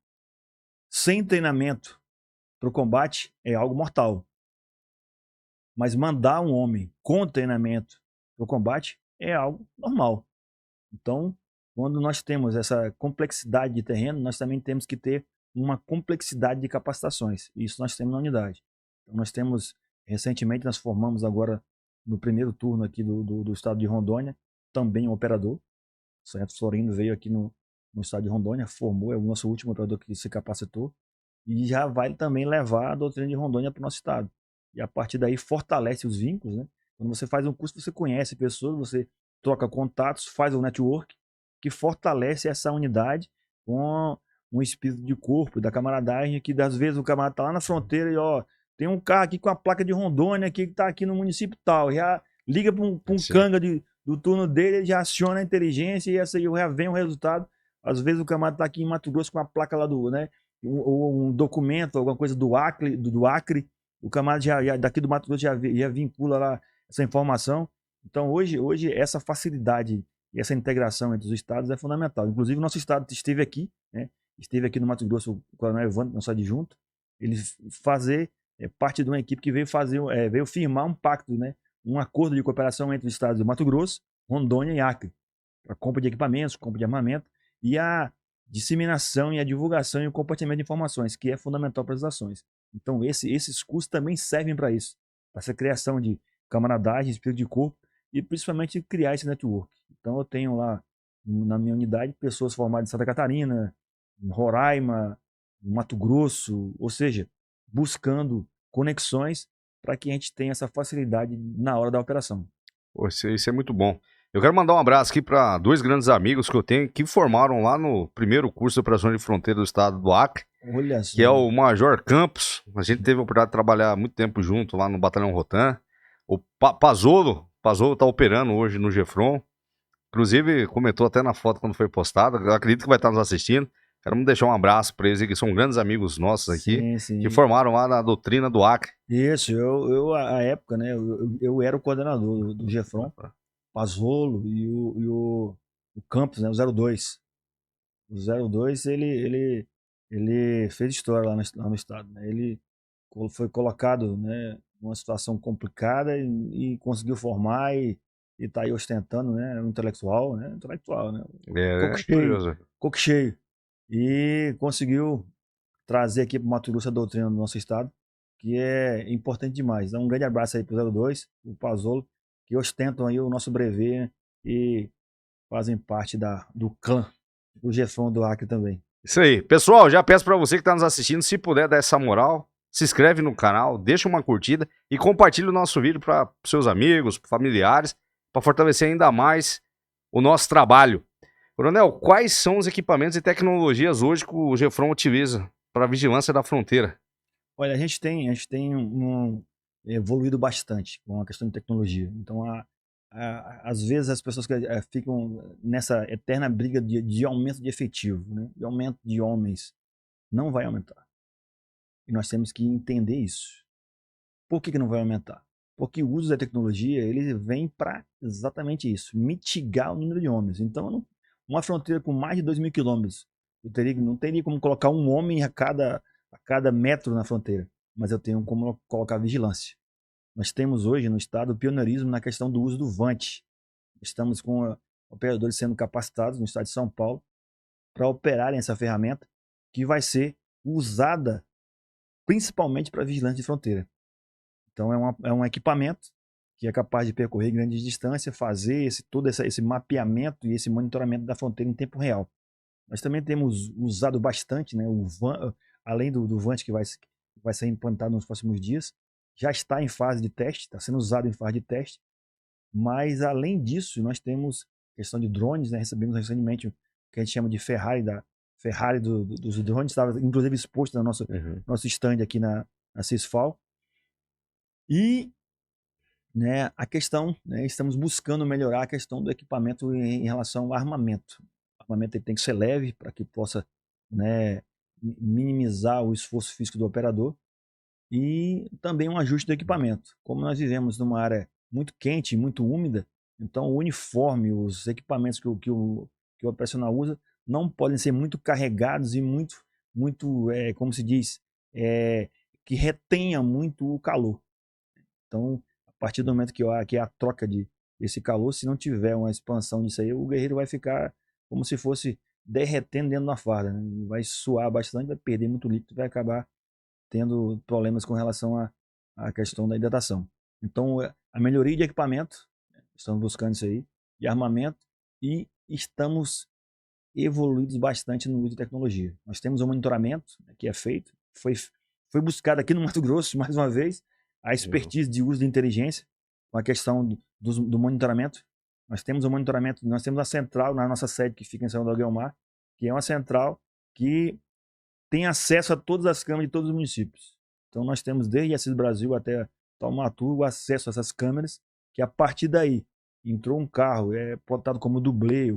B: sem treinamento para o combate é algo mortal. Mas mandar um homem com treinamento para o combate é algo normal. Então, quando nós temos essa complexidade de terreno, nós também temos que ter uma complexidade de capacitações. E isso nós temos na unidade. Então, recentemente, nós formamos agora, no primeiro turno aqui do estado de Rondônia, também um operador. O sargento Florindo veio aqui no estado de Rondônia, formou, é o nosso último operador que se capacitou, e já vai também levar a doutrina de Rondônia para o nosso estado. E a partir daí fortalece os vínculos, né? Quando você faz um curso, você conhece pessoas, você troca contatos, faz um network que fortalece essa unidade com um espírito de corpo, da camaradagem, que às vezes o camarada está lá na fronteira e tem um carro aqui com a placa de Rondônia aqui que está aqui no município tal, já liga para um canga do turno dele, ele já aciona a inteligência e essa aí já vem o resultado. Às vezes o camarada está aqui em Mato Grosso com a placa lá né, um documento, alguma coisa do Acre, o camarada já daqui do Mato Grosso já vincula lá essa informação. Então hoje essa facilidade e essa integração entre os estados é fundamental. Inclusive o nosso estado esteve aqui, né? Esteve aqui no Mato Grosso o Coronel Evandro, nosso adjunto, ele fazer parte de uma equipe que veio firmar um pacto, né? Um acordo de cooperação entre os estados do Mato Grosso, Rondônia e Acre, para compra de equipamentos, compra de armamento e a disseminação e a divulgação e o compartilhamento de informações, que é fundamental para as ações. Então esses cursos também servem para isso, para essa criação de camaradagem, espírito de corpo e principalmente criar esse network. Então eu tenho lá na minha unidade pessoas formadas em Santa Catarina, em Roraima, em Mato Grosso, ou seja, buscando conexões para que a gente tenha essa facilidade na hora da operação.
A: Pô, isso é muito bom. Eu quero mandar um abraço aqui para dois grandes amigos que eu tenho que formaram lá no primeiro curso de operações de fronteira do estado do Acre,
B: Olha
A: que é
B: só.
A: o Major Campos. A gente teve a oportunidade de trabalhar muito tempo junto lá no Batalhão Rotan. O Pazolo tá operando hoje no Gefron. Inclusive, comentou até na foto quando foi postada. Eu acredito que vai estar nos assistindo. Quero deixar um abraço para eles, que são grandes amigos nossos aqui,
B: Sim,
A: que
B: sim.
A: formaram lá na doutrina do Acre.
B: Isso, à época, né, eu era o coordenador do Gefron, Pazolo o Campos, né, o 02. O 02, ele fez história lá no estado, né? Ele foi colocado, né, numa situação complicada e conseguiu formar e tá aí ostentando, né, um intelectual, né,
A: É
B: coco cheio,
A: curioso.
B: coco cheio. E conseguiu trazer aqui para o Mato Grosso a doutrina do nosso estado, que é importante demais. Então, um grande abraço aí para o 02, o Pazolo, que ostentam aí o nosso brevet e fazem parte do clã, do Gefron do Acre também.
A: Isso aí. Pessoal, já peço para você que está nos assistindo, se puder dar essa moral, se inscreve no canal, deixa uma curtida e compartilha o nosso vídeo para seus amigos, familiares, para fortalecer ainda mais o nosso trabalho. Coronel, quais são os equipamentos e tecnologias hoje que o Gefron utiliza para a vigilância da fronteira?
B: Olha, a gente tem evoluído bastante com a questão de tecnologia. Então, às vezes as pessoas que ficam nessa eterna briga de aumento de efetivo, né? De aumento de homens, não vai aumentar. E nós temos que entender isso. Por que não vai aumentar? Porque o uso da tecnologia ele vem para exatamente isso, mitigar o número de homens. Então, uma fronteira com mais de 2.000 quilômetros, não teria como colocar um homem a cada metro na fronteira, mas eu tenho como colocar vigilância. Nós temos hoje no estado o pioneirismo na questão do uso do VANT. Estamos com operadores sendo capacitados no estado de São Paulo para operarem essa ferramenta que vai ser usada principalmente para vigilância de fronteira. Então é um equipamento que é capaz de percorrer grandes distâncias, fazer todo esse mapeamento e esse monitoramento da fronteira em tempo real. Nós também temos usado bastante, né, além do VANT que vai ser implantado nos próximos dias, já está em fase de teste, está sendo usado em fase de teste, mas além disso nós temos questão de drones, né, recebemos recentemente o que a gente chama de Ferrari dos drones, estava inclusive exposto no nosso stand aqui na CISFAL, e né, a questão, né, estamos buscando melhorar a questão do equipamento em relação ao armamento. O armamento ele tem que ser leve para que possa, né, minimizar o esforço físico do operador e também um ajuste do equipamento. Como nós vivemos numa área muito quente, muito úmida, então o uniforme, os equipamentos que o operacional usa não podem ser muito carregados e muito como se diz, que retenha muito o calor. Então, a partir do momento que a troca desse calor, se não tiver uma expansão disso aí, o guerreiro vai ficar como se fosse derretendo dentro da farda, né? Vai suar bastante, vai perder muito líquido, vai acabar tendo problemas com relação à questão da hidratação. Então, a melhoria de equipamento, estamos buscando isso aí, de armamento, e estamos evoluídos bastante no uso de tecnologia. Nós temos um monitoramento, né, que é feito, foi buscado aqui no Mato Grosso, mais uma vez, a expertise de uso de inteligência, com a questão do monitoramento. Nós temos um monitoramento, nós temos a central na nossa sede que fica em São Miguel do Aguiomar, que é uma central que tem acesso a todas as câmeras de todos os municípios. Então nós temos desde Assis Brasil até Taumatu o acesso a essas câmeras, que a partir daí entrou um carro, plotado como dublê,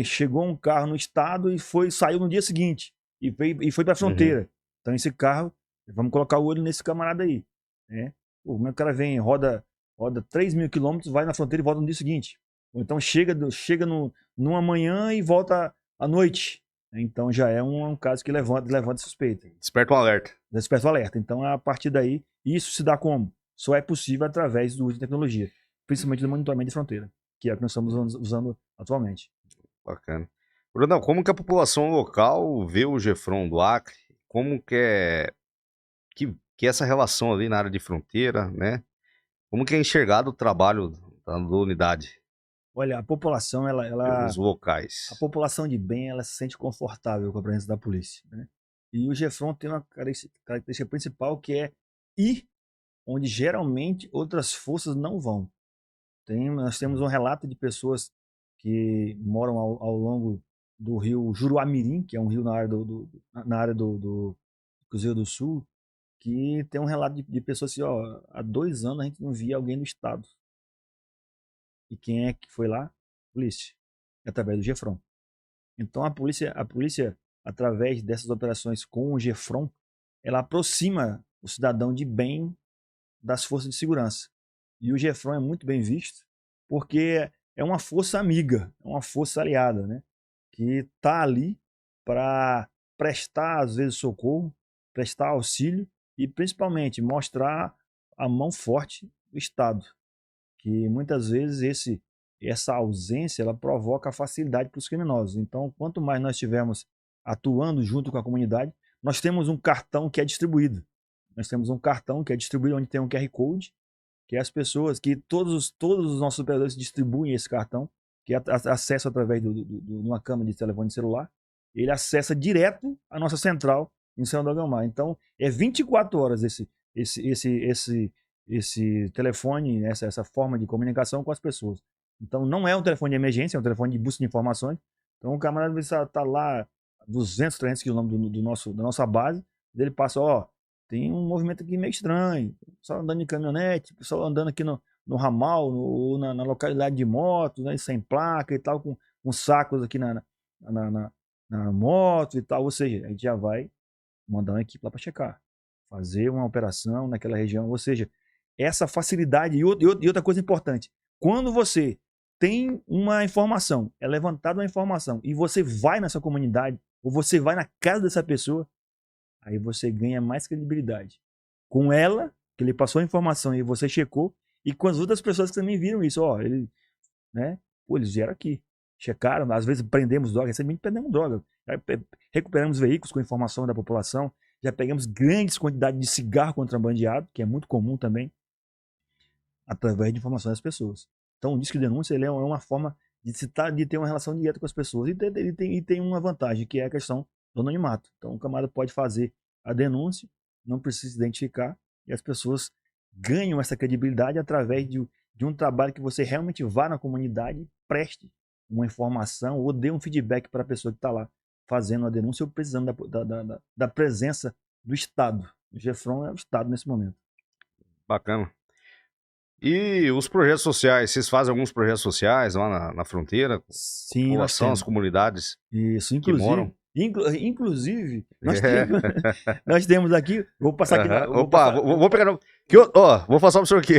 B: chegou um carro no estado e saiu no dia seguinte e foi para a fronteira. Então esse carro, vamos colocar o olho nesse camarada aí, né? Como é que o cara vem, roda 3.000 quilômetros, vai na fronteira e volta no dia seguinte. Ou então chega numa manhã e volta à noite. Então já é um caso que levanta suspeita.
A: Desperta um alerta.
B: Desperta o alerta. Então, a partir daí, isso se dá como? Só é possível através do uso de tecnologia, principalmente do monitoramento de fronteira, que é o que nós estamos usando atualmente.
A: Bacana. Brunão, como que a população local vê o Gefron do Acre? Como que essa relação ali na área de fronteira, né? Como que é enxergado o trabalho da unidade,
B: Olha, a população,
A: os locais?
B: a população de bem, ela se sente confortável com a presença da polícia, né? E o Gefron tem uma característica principal que é ir onde geralmente outras forças não vão. Nós temos um relato de pessoas que moram ao longo do rio Juruamirim, que é um rio na área do Cruzeiro do Sul, que tem um relato de pessoas assim, ó, há 2 anos a gente não via alguém do estado. E quem é que foi lá? Polícia, através do GEFRON. Então a polícia, através dessas operações com o GEFRON, ela aproxima o cidadão de bem das forças de segurança. E o GEFRON é muito bem visto, porque é uma força amiga, é uma força aliada, né? Que está ali para prestar, às vezes, socorro, prestar auxílio e, principalmente, mostrar a mão forte do Estado, que muitas vezes essa ausência ela provoca facilidade para os criminosos. Então, quanto mais nós estivermos atuando junto com a comunidade, nós temos um cartão que é distribuído. Nós temos um cartão que é distribuído onde tem um QR Code, que as pessoas, que todos os nossos operadores distribuem esse cartão, que acessa através de uma câmera de telefone celular, ele acessa direto a nossa central em São Dogamar. Então, é 24 horas esse telefone, essa forma de comunicação com as pessoas. Então, não é um telefone de emergência, é um telefone de busca de informações. Então, o camarada está lá a 200, 300 quilômetros da nossa base, ele passa, ó, tem um movimento aqui meio estranho, pessoal andando de caminhonete, pessoal andando aqui no ramal, ou na localidade de moto, né, sem placa e tal, com sacos aqui na moto e tal. Ou seja, a gente já vai mandar uma equipe lá para checar, fazer uma operação naquela região. Ou seja, essa facilidade. E outra coisa importante, quando você tem uma informação, é levantada uma informação, e você vai nessa comunidade, ou você vai na casa dessa pessoa, aí você ganha mais credibilidade. Com ela, que ele passou a informação e você checou, e com as outras pessoas que também viram isso. Ó, eles vieram aqui, checaram, às vezes prendemos droga, recentemente prendemos droga, recuperamos veículos com informação da população, já pegamos grandes quantidades de cigarro contrabandeado, que é muito comum também, através de informações das pessoas. Então o disque de denúncia ele é uma forma de ter uma relação direta com as pessoas, e tem uma vantagem, que é a questão do anonimato. Então o camarada pode fazer a denúncia, não precisa se identificar, e as pessoas ganham essa credibilidade através de um trabalho que você realmente vá na comunidade, preste uma informação ou dê um feedback para a pessoa que está lá fazendo a denúncia ou precisando da presença do Estado. O GEFRON é o Estado nesse momento.
A: Bacana. E os projetos sociais, vocês fazem alguns projetos sociais lá na fronteira?
B: Sim,
A: população, as comunidades
B: isso,
A: que moram?
B: Inclusive, nós temos aqui, vou passar aqui.
A: Vou pegar. Vou falar só pro senhor aqui.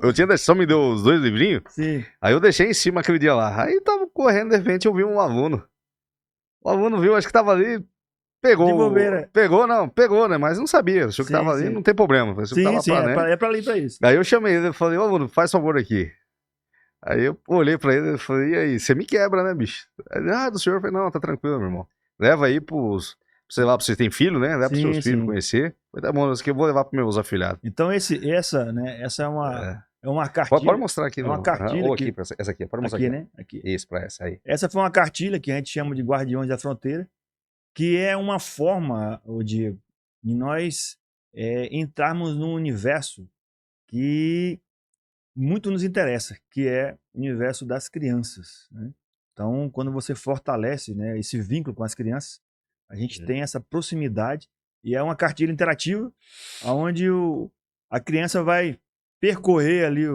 A: Eu tinha só me deu os 2 livrinhos.
B: Sim.
A: Aí eu deixei em cima aquele dia lá. Aí tava correndo, de repente eu vi um aluno. O aluno viu, acho que tava ali. Pegou.
B: De bobeira.
A: Pegou, né? Mas não sabia. Achou que tava ali, não tem problema.
B: É pra ali, pra isso.
A: Aí eu chamei ele e falei, ô aluno, faz favor aqui. Aí eu olhei pra ele e falei, e aí, você me quebra, né, bicho? Aí, do senhor, eu falei, não, tá tranquilo, meu irmão. Leva aí sei lá, pra vocês terem filho, né? Leva pros seus filhos conhecer. Vai dar bom, que eu vou levar pros meus afilhados.
B: Então essa é uma cartilha.
A: Pode mostrar aqui.
B: É uma cartilha.
A: Ou aqui, essa aqui. Pode mostrar aqui.
B: Né? Aqui.
A: Isso, pra essa aí.
B: Essa foi uma cartilha que a gente chama de Guardiões da Fronteira, que é uma forma, Diego, de nós entrarmos num universo que muito nos interessa, que é o universo das crianças, né? Então, quando você fortalece, né, esse vínculo com as crianças, a gente tem essa proximidade, e é uma cartilha interativa, onde a criança vai percorrer ali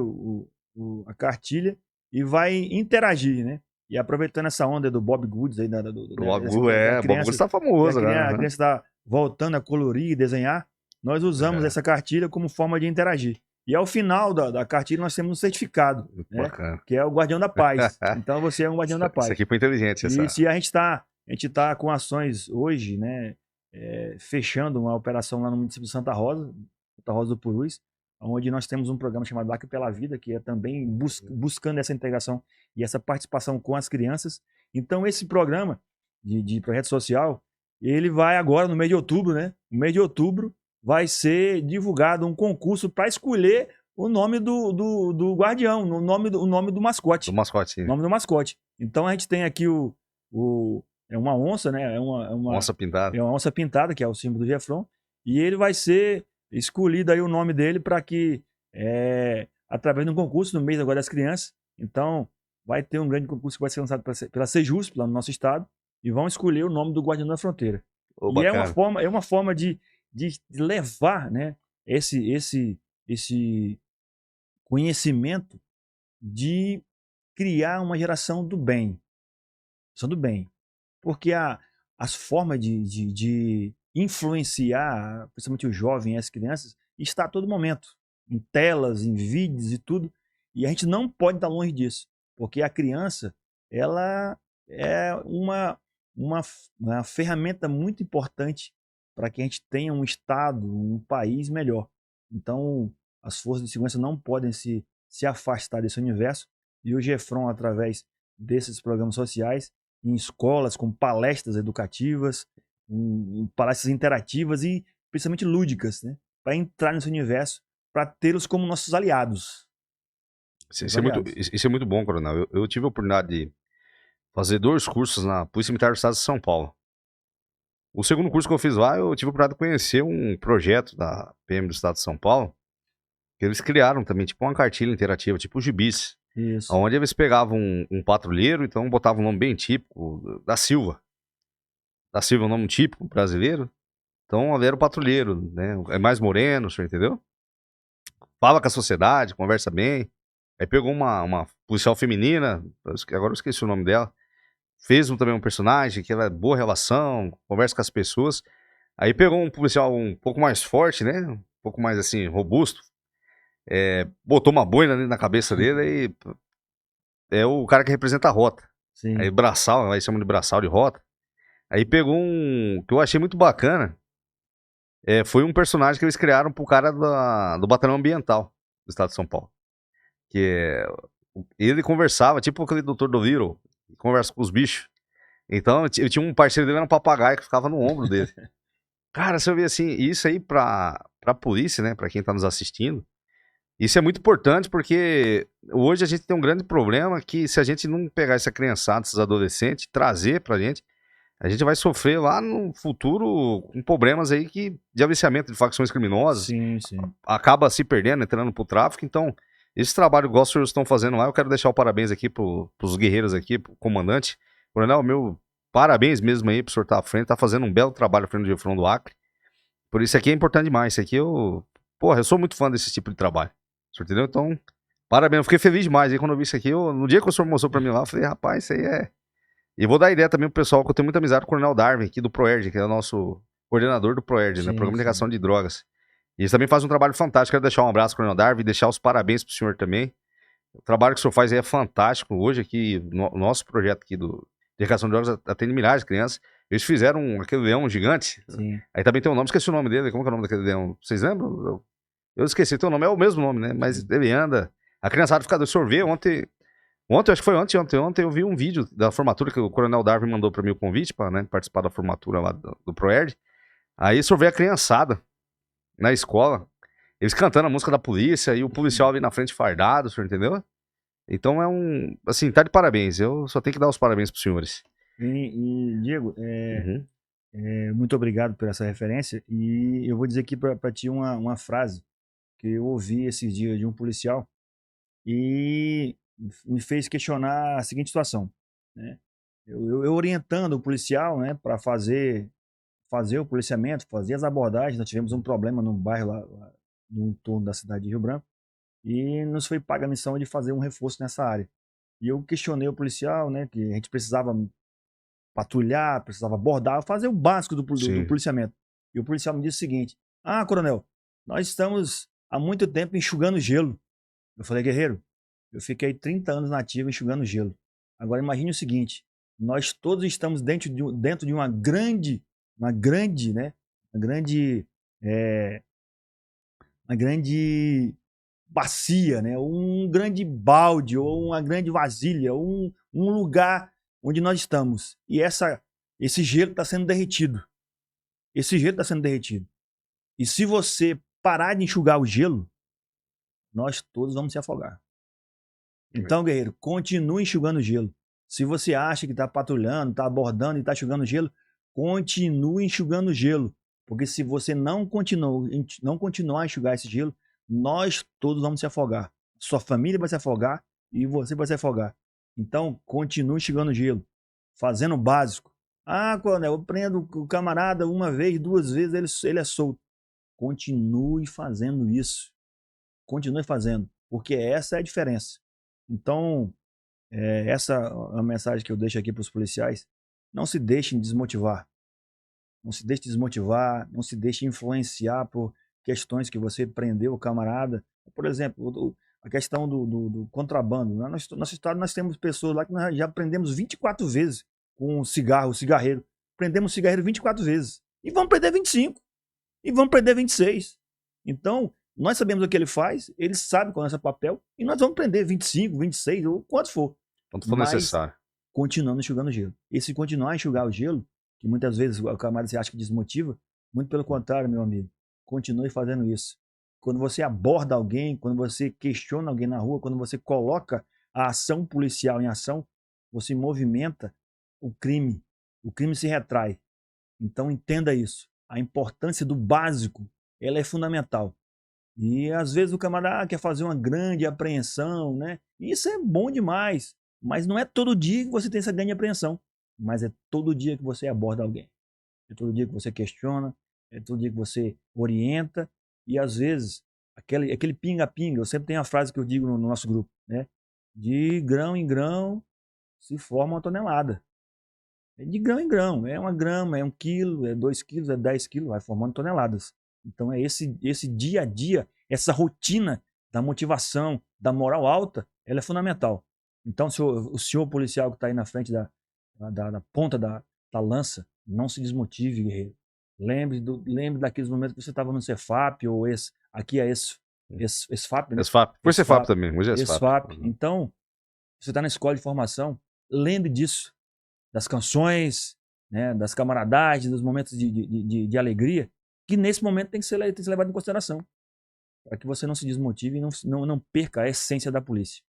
B: a cartilha e vai interagir, né? E aproveitando essa onda do Bob Goods aí,
A: Bob Goods tá famoso, né?
B: A criança está voltando a colorir e desenhar, nós usamos essa cartilha como forma de interagir. E ao final da cartilha nós temos um certificado, né, que é o Guardião da Paz. Então você é um Guardião da Paz.
A: Isso aqui foi inteligente.
B: E se a gente tá com ações hoje, né, fechando uma operação lá no município de Santa Rosa do Purus, onde nós temos um programa chamado Acre pela Vida, que é também buscando essa integração e essa participação com as crianças. Então esse programa de projeto social, ele vai agora no mês de outubro, né? No mês de outubro vai ser divulgado um concurso para escolher o nome do guardião, o nome do mascote.
A: Do mascote, sim.
B: O nome do mascote. Então a gente tem aqui é uma onça, né? É uma
A: onça pintada.
B: É uma onça pintada, que é o símbolo do GEFRON. E ele vai ser escolhi daí o nome dele para que, através de um concurso no mês agora das crianças, então vai ter um grande concurso que vai ser lançado pela Sejusp, lá no nosso estado, e vão escolher o nome do Guardião da Fronteira.
A: Ô,
B: E
A: bacana.
B: é uma forma de levar, né, esse conhecimento de criar uma geração do bem. Geração do bem. Porque as formas de influenciar, principalmente o jovem e as crianças, está a todo momento. Em telas, em vídeos e tudo. E a gente não pode estar longe disso. Porque a criança, ela é uma ferramenta muito importante para que a gente tenha um estado, um país melhor. Então, as forças de segurança não podem se afastar desse universo. E o GEFRON, através desses programas sociais, em escolas, com palestras educativas, em palestras interativas e principalmente lúdicas, né? Para entrar nesse universo, para tê-los como nossos aliados.
A: Isso é muito bom, Coronel. Eu tive a oportunidade de fazer 2 cursos na Polícia Militar do Estado de São Paulo. O segundo curso que eu fiz lá, eu tive a oportunidade de conhecer um projeto da PM do Estado de São Paulo, que eles criaram também, tipo uma cartilha interativa, tipo o Gibis,
B: Isso.
A: onde eles pegavam um patrulheiro, então botavam um nome bem típico, da Silva. Da Silva é um nome típico brasileiro, então ele era o patrulheiro, né? É mais moreno, o senhor entendeu? Fala com a sociedade, conversa bem. Aí pegou uma policial feminina, agora eu esqueci o nome dela, fez também um personagem que ela é boa relação, conversa com as pessoas. Aí pegou um policial um pouco mais forte, né? Um pouco mais assim, robusto. Botou uma boina na cabeça dele e é o cara que representa a rota.
B: Sim.
A: Aí braçal, aí chamam de braçal de rota. Aí pegou um que eu achei muito bacana. Foi um personagem que eles criaram pro cara do Batalhão Ambiental do Estado de São Paulo. Ele conversava, tipo aquele doutor do Little, conversa com os bichos. Então, eu tinha um parceiro dele, era um papagaio que ficava no ombro dele. Cara, você vê assim, isso aí pra polícia, né, pra quem tá nos assistindo, isso é muito importante porque hoje a gente tem um grande problema que se a gente não pegar essa criançada, esses adolescentes, trazer pra gente, a gente vai sofrer lá no futuro com problemas aí de aliciamento de facções criminosas,
B: Sim.
A: acaba se perdendo, entrando pro tráfico. Então, esse trabalho igual os senhores estão fazendo lá, eu quero deixar o parabéns aqui pros guerreiros aqui, pro comandante. Coronel, meu parabéns mesmo aí pro senhor estar à frente, tá fazendo um belo trabalho à frente do GEFRON do Acre. Por isso aqui é importante demais, isso aqui eu sou muito fã desse tipo de trabalho, o senhor entendeu? Então, parabéns, eu fiquei feliz demais aí quando eu vi isso aqui, no dia que o senhor mostrou pra mim lá, eu falei, rapaz, isso aí é... E vou dar ideia também pro pessoal, que eu tenho muita amizade com o Coronel Darwin aqui do ProERD, que é o nosso coordenador do ProERD, né, Programa de Erradicação de Drogas. E eles também fazem um trabalho fantástico. Quero deixar um abraço pro Coronel Darwin e deixar os parabéns pro senhor também. O trabalho que o senhor faz aí é fantástico. Hoje aqui, o nosso projeto aqui de erradicação de drogas atende milhares de crianças. Eles fizeram aquele leão gigante. Sim. Aí também tem um nome, esqueci o nome dele. Como que é o nome daquele leão? Vocês lembram? Eu esqueci, tem o nome, é o mesmo nome, né? Mas ele anda. A criançada fica do sorvete. Ontem, acho que foi ontem eu vi um vídeo da formatura que o Coronel Darwin mandou pra mim o convite pra, né, participar da formatura lá do ProERD. Aí sorvei a criançada na escola, eles cantando a música da polícia e o policial ali na frente fardado, o senhor entendeu? Então assim, tá de parabéns, eu só tenho que dar os parabéns pros senhores.
B: E Diego, muito obrigado por essa referência, e eu vou dizer aqui para ti uma frase que eu ouvi esses dias de um policial e me fez questionar a seguinte situação, né? Eu orientando o policial, né, para fazer o policiamento, fazer as abordagens. Nós tivemos um problema num bairro lá no entorno da cidade de Rio Branco e nos foi paga a missão de fazer um reforço nessa área. E eu questionei o policial, né, que a gente precisava patrulhar, precisava abordar, fazer o básico do policiamento. E o policial me disse o seguinte: ah, coronel, nós estamos há muito tempo enxugando gelo. Eu falei, guerreiro, eu fiquei 30 anos na ativa enxugando gelo. Agora imagine o seguinte: nós todos estamos dentro de uma grande, né, uma grande bacia, né, um grande balde ou uma grande vasilha, um lugar onde nós estamos. E esse gelo está sendo derretido. Esse gelo está sendo derretido. E se você parar de enxugar o gelo, nós todos vamos se afogar. Então, guerreiro, continue enxugando gelo. Se você acha que está patrulhando, está abordando e está enxugando gelo, continue enxugando gelo. Porque se você não continuar a enxugar esse gelo, nós todos vamos se afogar. Sua família vai se afogar e você vai se afogar. Então, continue enxugando gelo, fazendo o básico. Ah, coronel, eu prendo o camarada uma vez, duas vezes, ele é solto. Continue fazendo isso. Continue fazendo, porque essa é a diferença. Então, essa é a mensagem que eu deixo aqui para os policiais. Não se deixem desmotivar. Não se deixe desmotivar, não se deixe influenciar por questões que você prendeu o camarada. Por exemplo, a questão do contrabando. No nosso estado nós temos pessoas lá que nós já prendemos 24 vezes com cigarreiro. Prendemos cigarreiro 24 vezes. E vamos prender 25. E vamos prender 26. Então, nós sabemos o que ele faz, ele sabe qual é o nosso papel, e nós vamos prender 25, 26, ou quanto for.
A: Quanto for necessário.
B: Continuando enxugando o gelo. E se continuar a enxugar o gelo, que muitas vezes o camarada se acha que desmotiva, muito pelo contrário, meu amigo. Continue fazendo isso. Quando você aborda alguém, quando você questiona alguém na rua, quando você coloca a ação policial em ação, você movimenta o crime. O crime se retrai. Então entenda isso. A importância do básico, ela é fundamental. E às vezes o camarada quer fazer uma grande apreensão, né? Isso é bom demais. Mas não é todo dia que você tem essa grande apreensão. Mas é todo dia que você aborda alguém. É todo dia que você questiona, é todo dia que você orienta. E às vezes, aquele pinga-pinga, eu sempre tenho a frase que eu digo no nosso grupo, né? De grão em grão se forma uma tonelada. É de grão em grão, é 1 grama, é 1 quilo, é 2 quilos, é 10 quilos, vai formando toneladas. Então é esse dia a dia, essa rotina da motivação, da moral alta, ela é fundamental. Então o senhor policial que está aí na frente da ponta da lança, não se desmotive, guerreiro. Lembre daqueles momentos que você estava no Cefap, ou aqui é ESFAP, né?
A: ESFAP. Foi Cefap também, hoje é
B: ESFAP. Então, você está na escola de formação, lembre disso, das canções, né, das camaradagens, dos momentos de alegria, que nesse momento tem que ser levado em consideração, para que você não se desmotive e não perca a essência da polícia.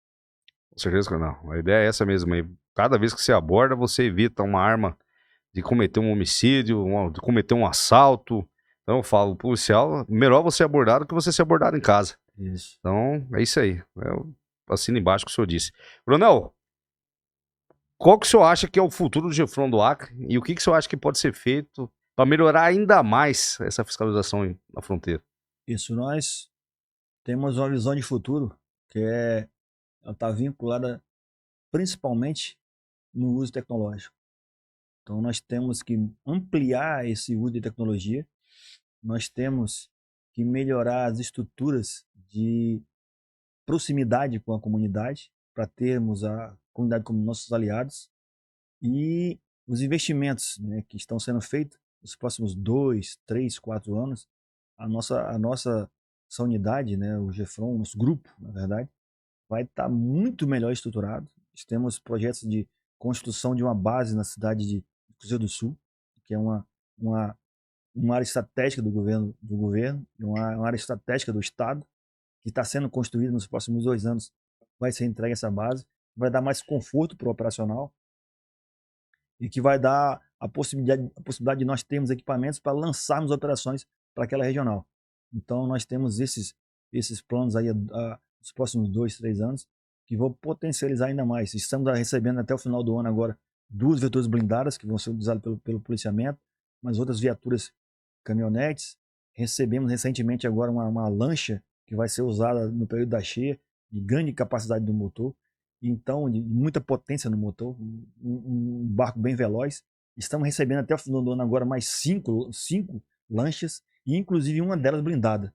A: Com certeza que não. A ideia é essa mesmo aí. Cada vez que você aborda, você evita uma arma de cometer um homicídio, de cometer um assalto. Então eu falo, policial, melhor você abordar do que você ser abordado em casa.
B: Isso.
A: Então, é isso aí. Eu assino embaixo o que o senhor disse. Coronel, qual que o senhor acha que é o futuro do Gefron do Acre? E o que o senhor acha que pode ser feito para melhorar ainda mais essa fiscalização na fronteira?
B: Isso, nós temos uma visão de futuro que ela está vinculada principalmente no uso tecnológico. Então nós temos que ampliar esse uso de tecnologia, nós temos que melhorar as estruturas de proximidade com a comunidade, para termos a comunidade como nossos aliados, e os investimentos, né, que estão sendo feitos nos próximos 2, 3, 4 anos, essa unidade, né, o Gefron, nosso grupo, na verdade, vai estar muito melhor estruturado. Temos projetos de construção de uma base na cidade de Cruzeiro do Sul, que é uma área estratégica do governo, uma área estratégica do Estado, que está sendo construída nos próximos 2 anos. Vai ser entregue essa base, vai dar mais conforto para o operacional e que vai dar a possibilidade de nós termos equipamentos para lançarmos operações para aquela regional. Então nós temos esses planos aí nos próximos 2, 3 anos que vão potencializar ainda mais. Estamos recebendo até o final do ano agora 2 viaturas blindadas que vão ser utilizadas pelo policiamento, mas outras viaturas, caminhonetes. Recebemos recentemente agora uma lancha que vai ser usada no período da cheia, de grande capacidade do motor, então de muita potência no motor, um barco bem veloz. Estamos recebendo até o final do ano agora mais 5 lanchas, e inclusive uma delas blindada,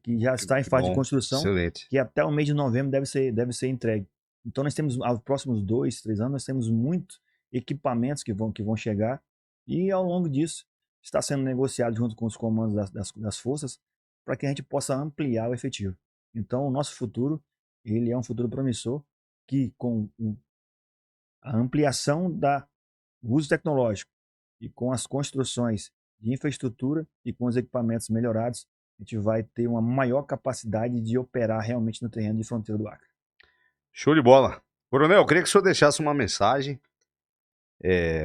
B: que já está em fase de construção,
A: excelente.
B: que até o mês de novembro deve ser entregue. Então nós temos, aos próximos 2, 3 anos, nós temos muitos equipamentos que vão chegar, e ao longo disso está sendo negociado junto com os comandos das forças para que a gente possa ampliar o efetivo. Então o nosso futuro, ele é um futuro promissor, que com a ampliação do uso tecnológico e com as construções de infraestrutura e com os equipamentos melhorados, a gente vai ter uma maior capacidade de operar realmente no terreno de fronteira do Acre.
A: Show de bola. Coronel, eu queria que o senhor deixasse uma mensagem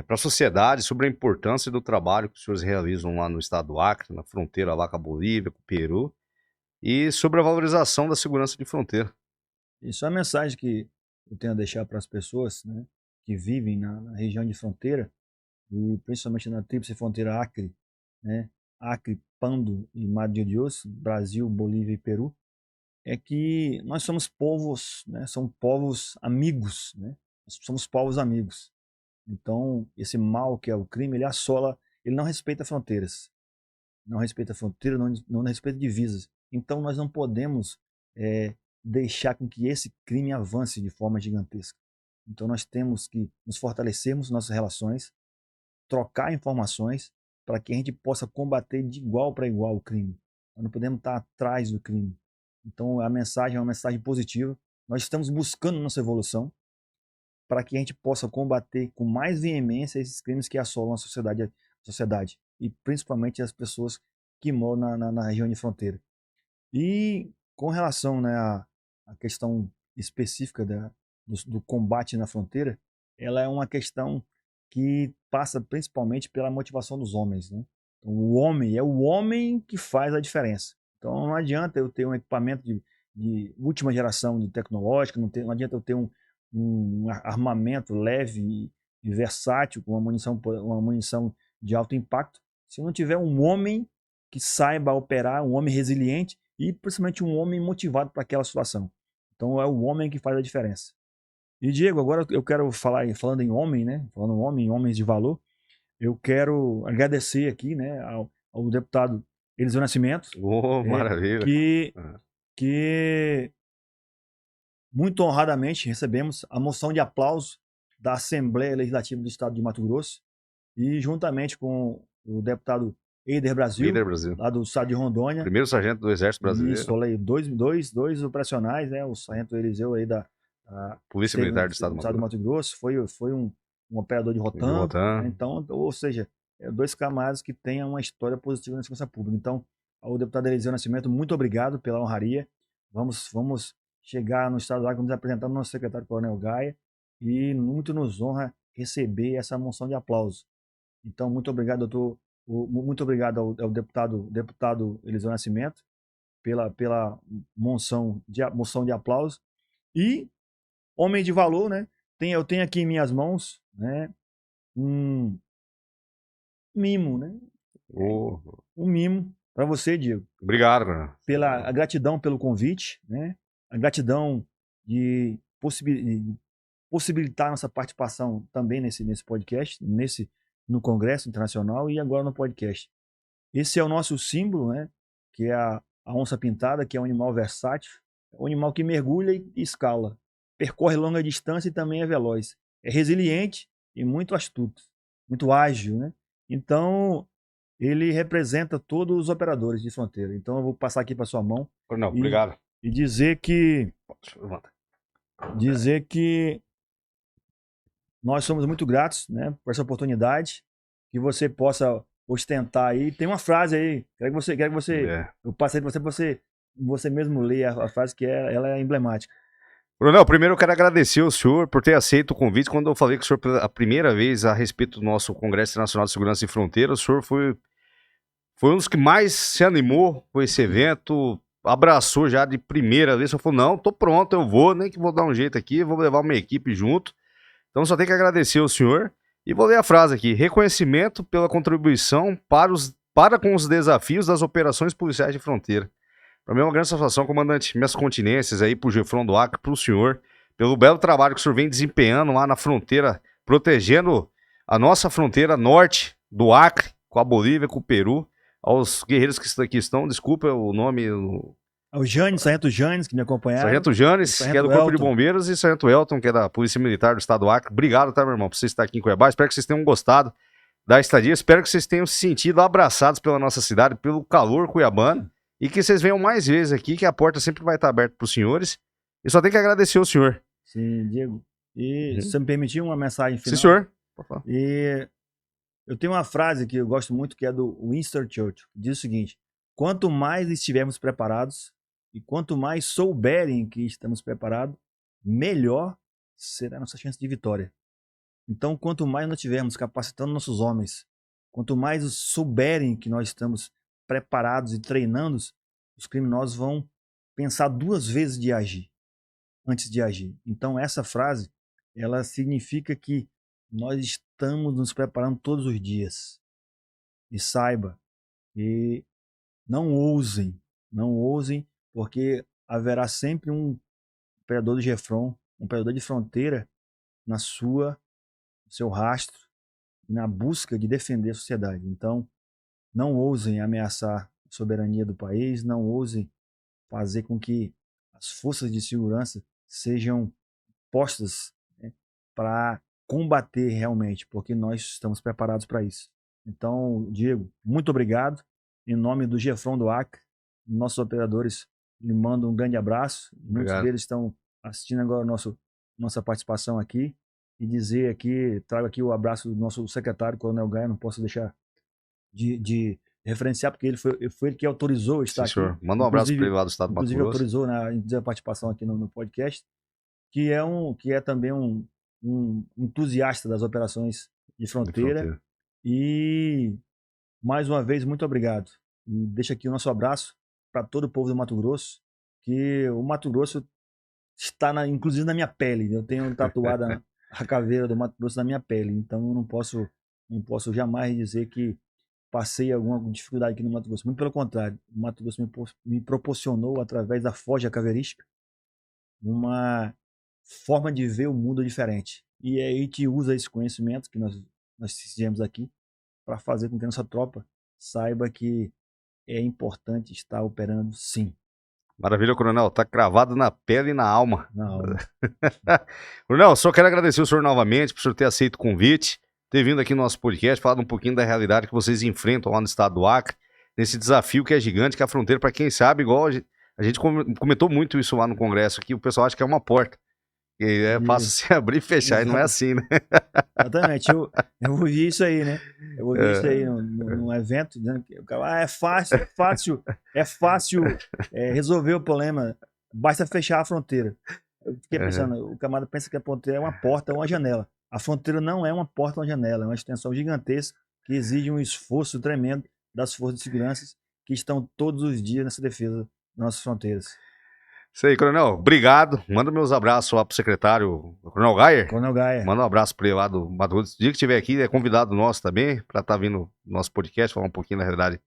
A: para a sociedade sobre a importância do trabalho que os senhores realizam lá no estado do Acre, na fronteira lá com a Bolívia, com o Peru, e sobre a valorização da segurança de fronteira.
B: Isso é a mensagem que eu tenho a deixar para as pessoas, né, que vivem na região de fronteira, e principalmente na tríplice fronteira Acre, né, Acre, Pando e Madre de Dios, Brasil, Bolívia e Peru, é que nós somos povos, né, são povos amigos, né, nós somos povos amigos. Então, esse mal que é o crime, ele assola, ele não respeita fronteiras, não respeita fronteira, não respeita divisas. Então, nós não podemos deixar com que esse crime avance de forma gigantesca. Então, nós temos que nos fortalecermos nossas relações, trocar informações para que a gente possa combater de igual para igual o crime. Nós não podemos estar atrás do crime. Então, a mensagem é uma mensagem positiva. Nós estamos buscando nossa evolução para que a gente possa combater com mais veemência esses crimes que assolam a sociedade e principalmente as pessoas que moram na região de fronteira. E com relação, né, à questão específica do combate na fronteira, ela é uma questão que passa principalmente pela motivação dos homens, né? Então, é o homem que faz a diferença. Então não adianta eu ter um equipamento de última geração de tecnológica, não adianta eu ter um armamento leve e versátil, com uma munição de alto impacto, se não tiver um homem que saiba operar, um homem resiliente e principalmente um homem motivado para aquela situação. Então é o homem que faz a diferença. E Diego, agora eu quero falando em homem, né? Falando em homem, homens de valor, eu quero agradecer aqui, né, ao deputado Eliseu Nascimento,
A: Maravilha.
B: que muito honradamente recebemos a moção de aplauso da Assembleia Legislativa do Estado de Mato Grosso e juntamente com o deputado Eider Brasil, lá do estado de Rondônia.
A: Primeiro sargento do Exército Brasileiro.
B: Isso, falei, dois operacionais, né? O sargento Eliseu aí da
A: Polícia Militar do Estado
B: do Mato Grosso, foi um operador de Rotan. Né? Então, ou seja, dois camaradas que têm uma história positiva na segurança pública. Então, ao deputado Eliseu Nascimento, muito obrigado pela honraria. Vamos chegar no estado do Acre, vamos apresentar o nosso secretário Coronel Gaia e muito nos honra receber essa moção de aplauso. Então, muito obrigado, doutor. Muito obrigado ao deputado Eliseu Nascimento pela moção de aplauso. E, homem de valor, né? Eu tenho aqui em minhas mãos, né, um mimo, né? Um mimo para você, Diego.
A: Obrigado, cara.
B: A gratidão pelo convite, né? A gratidão de possibilitar nossa participação também nesse podcast, no Congresso Internacional e agora no podcast. Esse é o nosso símbolo, né? Que é a onça pintada, que é um animal versátil, um animal que mergulha e escala, percorre longa distância e também é veloz. É resiliente e muito astuto, muito ágil, né? Então, ele representa todos os operadores de fronteira. Então, eu vou passar aqui para sua mão.
A: Não, obrigado.
B: E dizer que nós somos muito gratos, né, por essa oportunidade, que você possa ostentar aí. Tem uma frase aí, quero que você eu passei para você mesmo ler a frase, que ela é emblemática.
A: Coronel, primeiro eu quero agradecer ao senhor por ter aceito o convite. Quando eu falei com o senhor pela primeira vez a respeito do nosso Congresso Nacional de Segurança e Fronteira, o senhor foi um dos que mais se animou com esse evento, abraçou já de primeira vez, só falou, não, tô pronto, eu vou, nem que vou dar um jeito aqui, vou levar uma equipe junto. Então só tenho que agradecer ao senhor e vou ler a frase aqui: reconhecimento pela contribuição para com os desafios das operações policiais de fronteira. Para mim é uma grande satisfação, comandante, minhas continências aí pro Gefron do Acre, pro senhor, pelo belo trabalho que o senhor vem desempenhando lá na fronteira, protegendo a nossa fronteira norte do Acre, com a Bolívia, com o Peru, aos guerreiros que aqui estão, desculpa o nome...
B: O Sargento Janes, que me acompanharam.
A: Sargento Janes, que é do Corpo de Bombeiros, e Sargento Elton, que é da Polícia Militar do Estado do Acre. Obrigado, tá, meu irmão, por você estar aqui em Cuiabá. Espero que vocês tenham gostado da estadia. Espero que vocês tenham se sentido abraçados pela nossa cidade, pelo calor cuiabano, e que vocês venham mais vezes aqui, que a porta sempre vai estar aberta para os senhores. E só tem que agradecer ao senhor.
B: Sim, Diego. E se você me permitir uma mensagem final.
A: Sim, senhor.
B: E eu tenho uma frase que eu gosto muito, que é do Winston Churchill, que diz o seguinte: quanto mais estivermos preparados, e quanto mais souberem que estamos preparados, melhor será a nossa chance de vitória. Então, quanto mais nós tivermos capacitando nossos homens, quanto mais souberem que nós estamos preparados e treinando, os criminosos vão pensar 2 vezes de agir, antes de agir. Então, essa frase, ela significa que nós estamos nos preparando todos os dias. E saiba, e não ousem, porque haverá sempre um operador do GEFRON, um operador de fronteira no seu rastro, na busca de defender a sociedade. Então, não ousem ameaçar a soberania do país, não ousem fazer com que as forças de segurança sejam postas, né, para combater realmente, porque nós estamos preparados para isso. Então, Diego, muito obrigado. Em nome do GEFRON do Acre, nossos operadores lhe mandam um grande abraço. Muitos deles estão assistindo agora nossa participação aqui. E dizer aqui, trago aqui o abraço do nosso secretário, Coronel Gaia, não posso deixar de referenciar, porque foi ele que autorizou estar aqui.
A: Senhor. Manda um abraço para ele lá do estado do Mato Grosso.
B: Inclusive autorizou a participação aqui no podcast, que é também um entusiasta das operações de fronteira. E, mais uma vez, muito obrigado. E deixa aqui o nosso abraço para todo o povo do Mato Grosso, que o Mato Grosso está, inclusive, na minha pele. Eu tenho tatuada a caveira do Mato Grosso na minha pele, então eu não posso jamais dizer que passei alguma dificuldade aqui no Mato Grosso. Muito pelo contrário, o Mato Grosso me proporcionou, através da forja caveirística, uma forma de ver o mundo diferente. E aí a gente usa esse conhecimento que nós fizemos aqui para fazer com que a nossa tropa saiba que é importante estar operando, sim.
A: Maravilha, Coronel. Tá cravado na pele e na alma.
B: Na alma.
A: Coronel, só quero agradecer o senhor novamente por o senhor ter aceito o convite, ter vindo aqui no nosso podcast, falado um pouquinho da realidade que vocês enfrentam lá no estado do Acre, nesse desafio que é gigante, que é a fronteira, para quem sabe, igual a gente comentou muito isso lá no congresso, que o pessoal acha que é uma porta. E é fácil se abrir e fechar, e não é assim, né?
B: Exatamente, eu ouvi isso aí, né? Eu ouvi isso aí num evento, dizendo que é fácil resolver o problema, basta fechar a fronteira. Eu fiquei pensando, o camarada pensa que a fronteira é uma porta ou uma janela. A fronteira não é uma porta ou uma janela, é uma extensão gigantesca que exige um esforço tremendo das forças de segurança que estão todos os dias nessa defesa das nossas fronteiras.
A: Isso aí, Coronel. Obrigado. Manda meus abraços lá pro secretário, Coronel Gaia.
B: Coronel Gaia.
A: Manda um abraço para ele lá do Mato Grosso. O dia que estiver aqui, é convidado nosso também, para estar vindo no nosso podcast, falar um pouquinho da realidade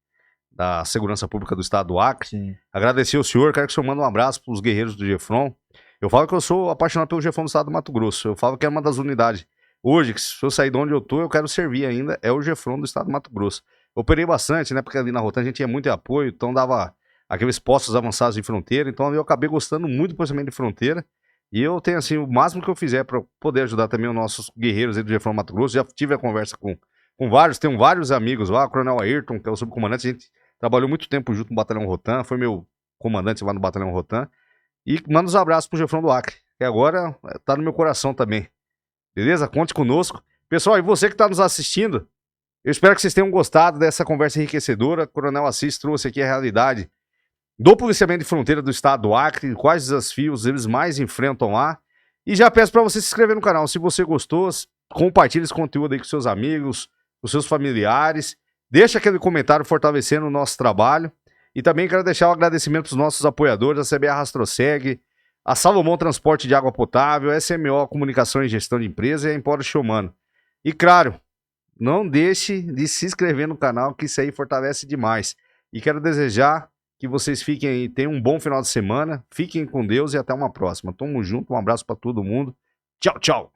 A: da segurança pública do estado do Acre.
B: Sim.
A: Agradecer ao senhor, quero que o senhor mande um abraço para os guerreiros do GEFRON. Eu falo que eu sou apaixonado pelo GEFRON do estado do Mato Grosso. Eu falo que é uma das unidades. Hoje, que se eu sair de onde eu tô, eu quero servir ainda, é o GEFRON do estado do Mato Grosso. Eu operei bastante, né, porque ali na Rotan a gente tinha muito apoio, então dava aqueles postos avançados de fronteira, então eu acabei gostando muito do posicionamento de fronteira, e eu tenho, assim, o máximo que eu fizer para poder ajudar também os nossos guerreiros aí do GEFRON Mato Grosso. Já tive a conversa com vários, tenho vários amigos lá, o Coronel Ayrton, que é o subcomandante, a gente trabalhou muito tempo junto no Batalhão Rotan, foi meu comandante lá no Batalhão Rotan, e manda os abraços pro GEFRON do Acre, que agora tá no meu coração também, beleza? Conte conosco. Pessoal, e você que tá nos assistindo, eu espero que vocês tenham gostado dessa conversa enriquecedora. Coronel Assis trouxe aqui a realidade do policiamento de fronteira do estado do Acre, quais desafios eles mais enfrentam lá. E já peço para você se inscrever no canal. Se você gostou, compartilhe esse conteúdo aí com seus amigos, com seus familiares. Deixa aquele comentário fortalecendo o nosso trabalho. E também quero deixar um agradecimento para os nossos apoiadores, a CBA Rastroseg, a Salomão Transporte de Água Potável, a SMO Comunicação e Gestão de Empresa e a Empório Showmano. E claro, não deixe de se inscrever no canal, que isso aí fortalece demais. E quero desejar que vocês fiquem aí, tenham um bom final de semana, fiquem com Deus e até uma próxima. Tamo junto, um abraço para todo mundo. Tchau, tchau.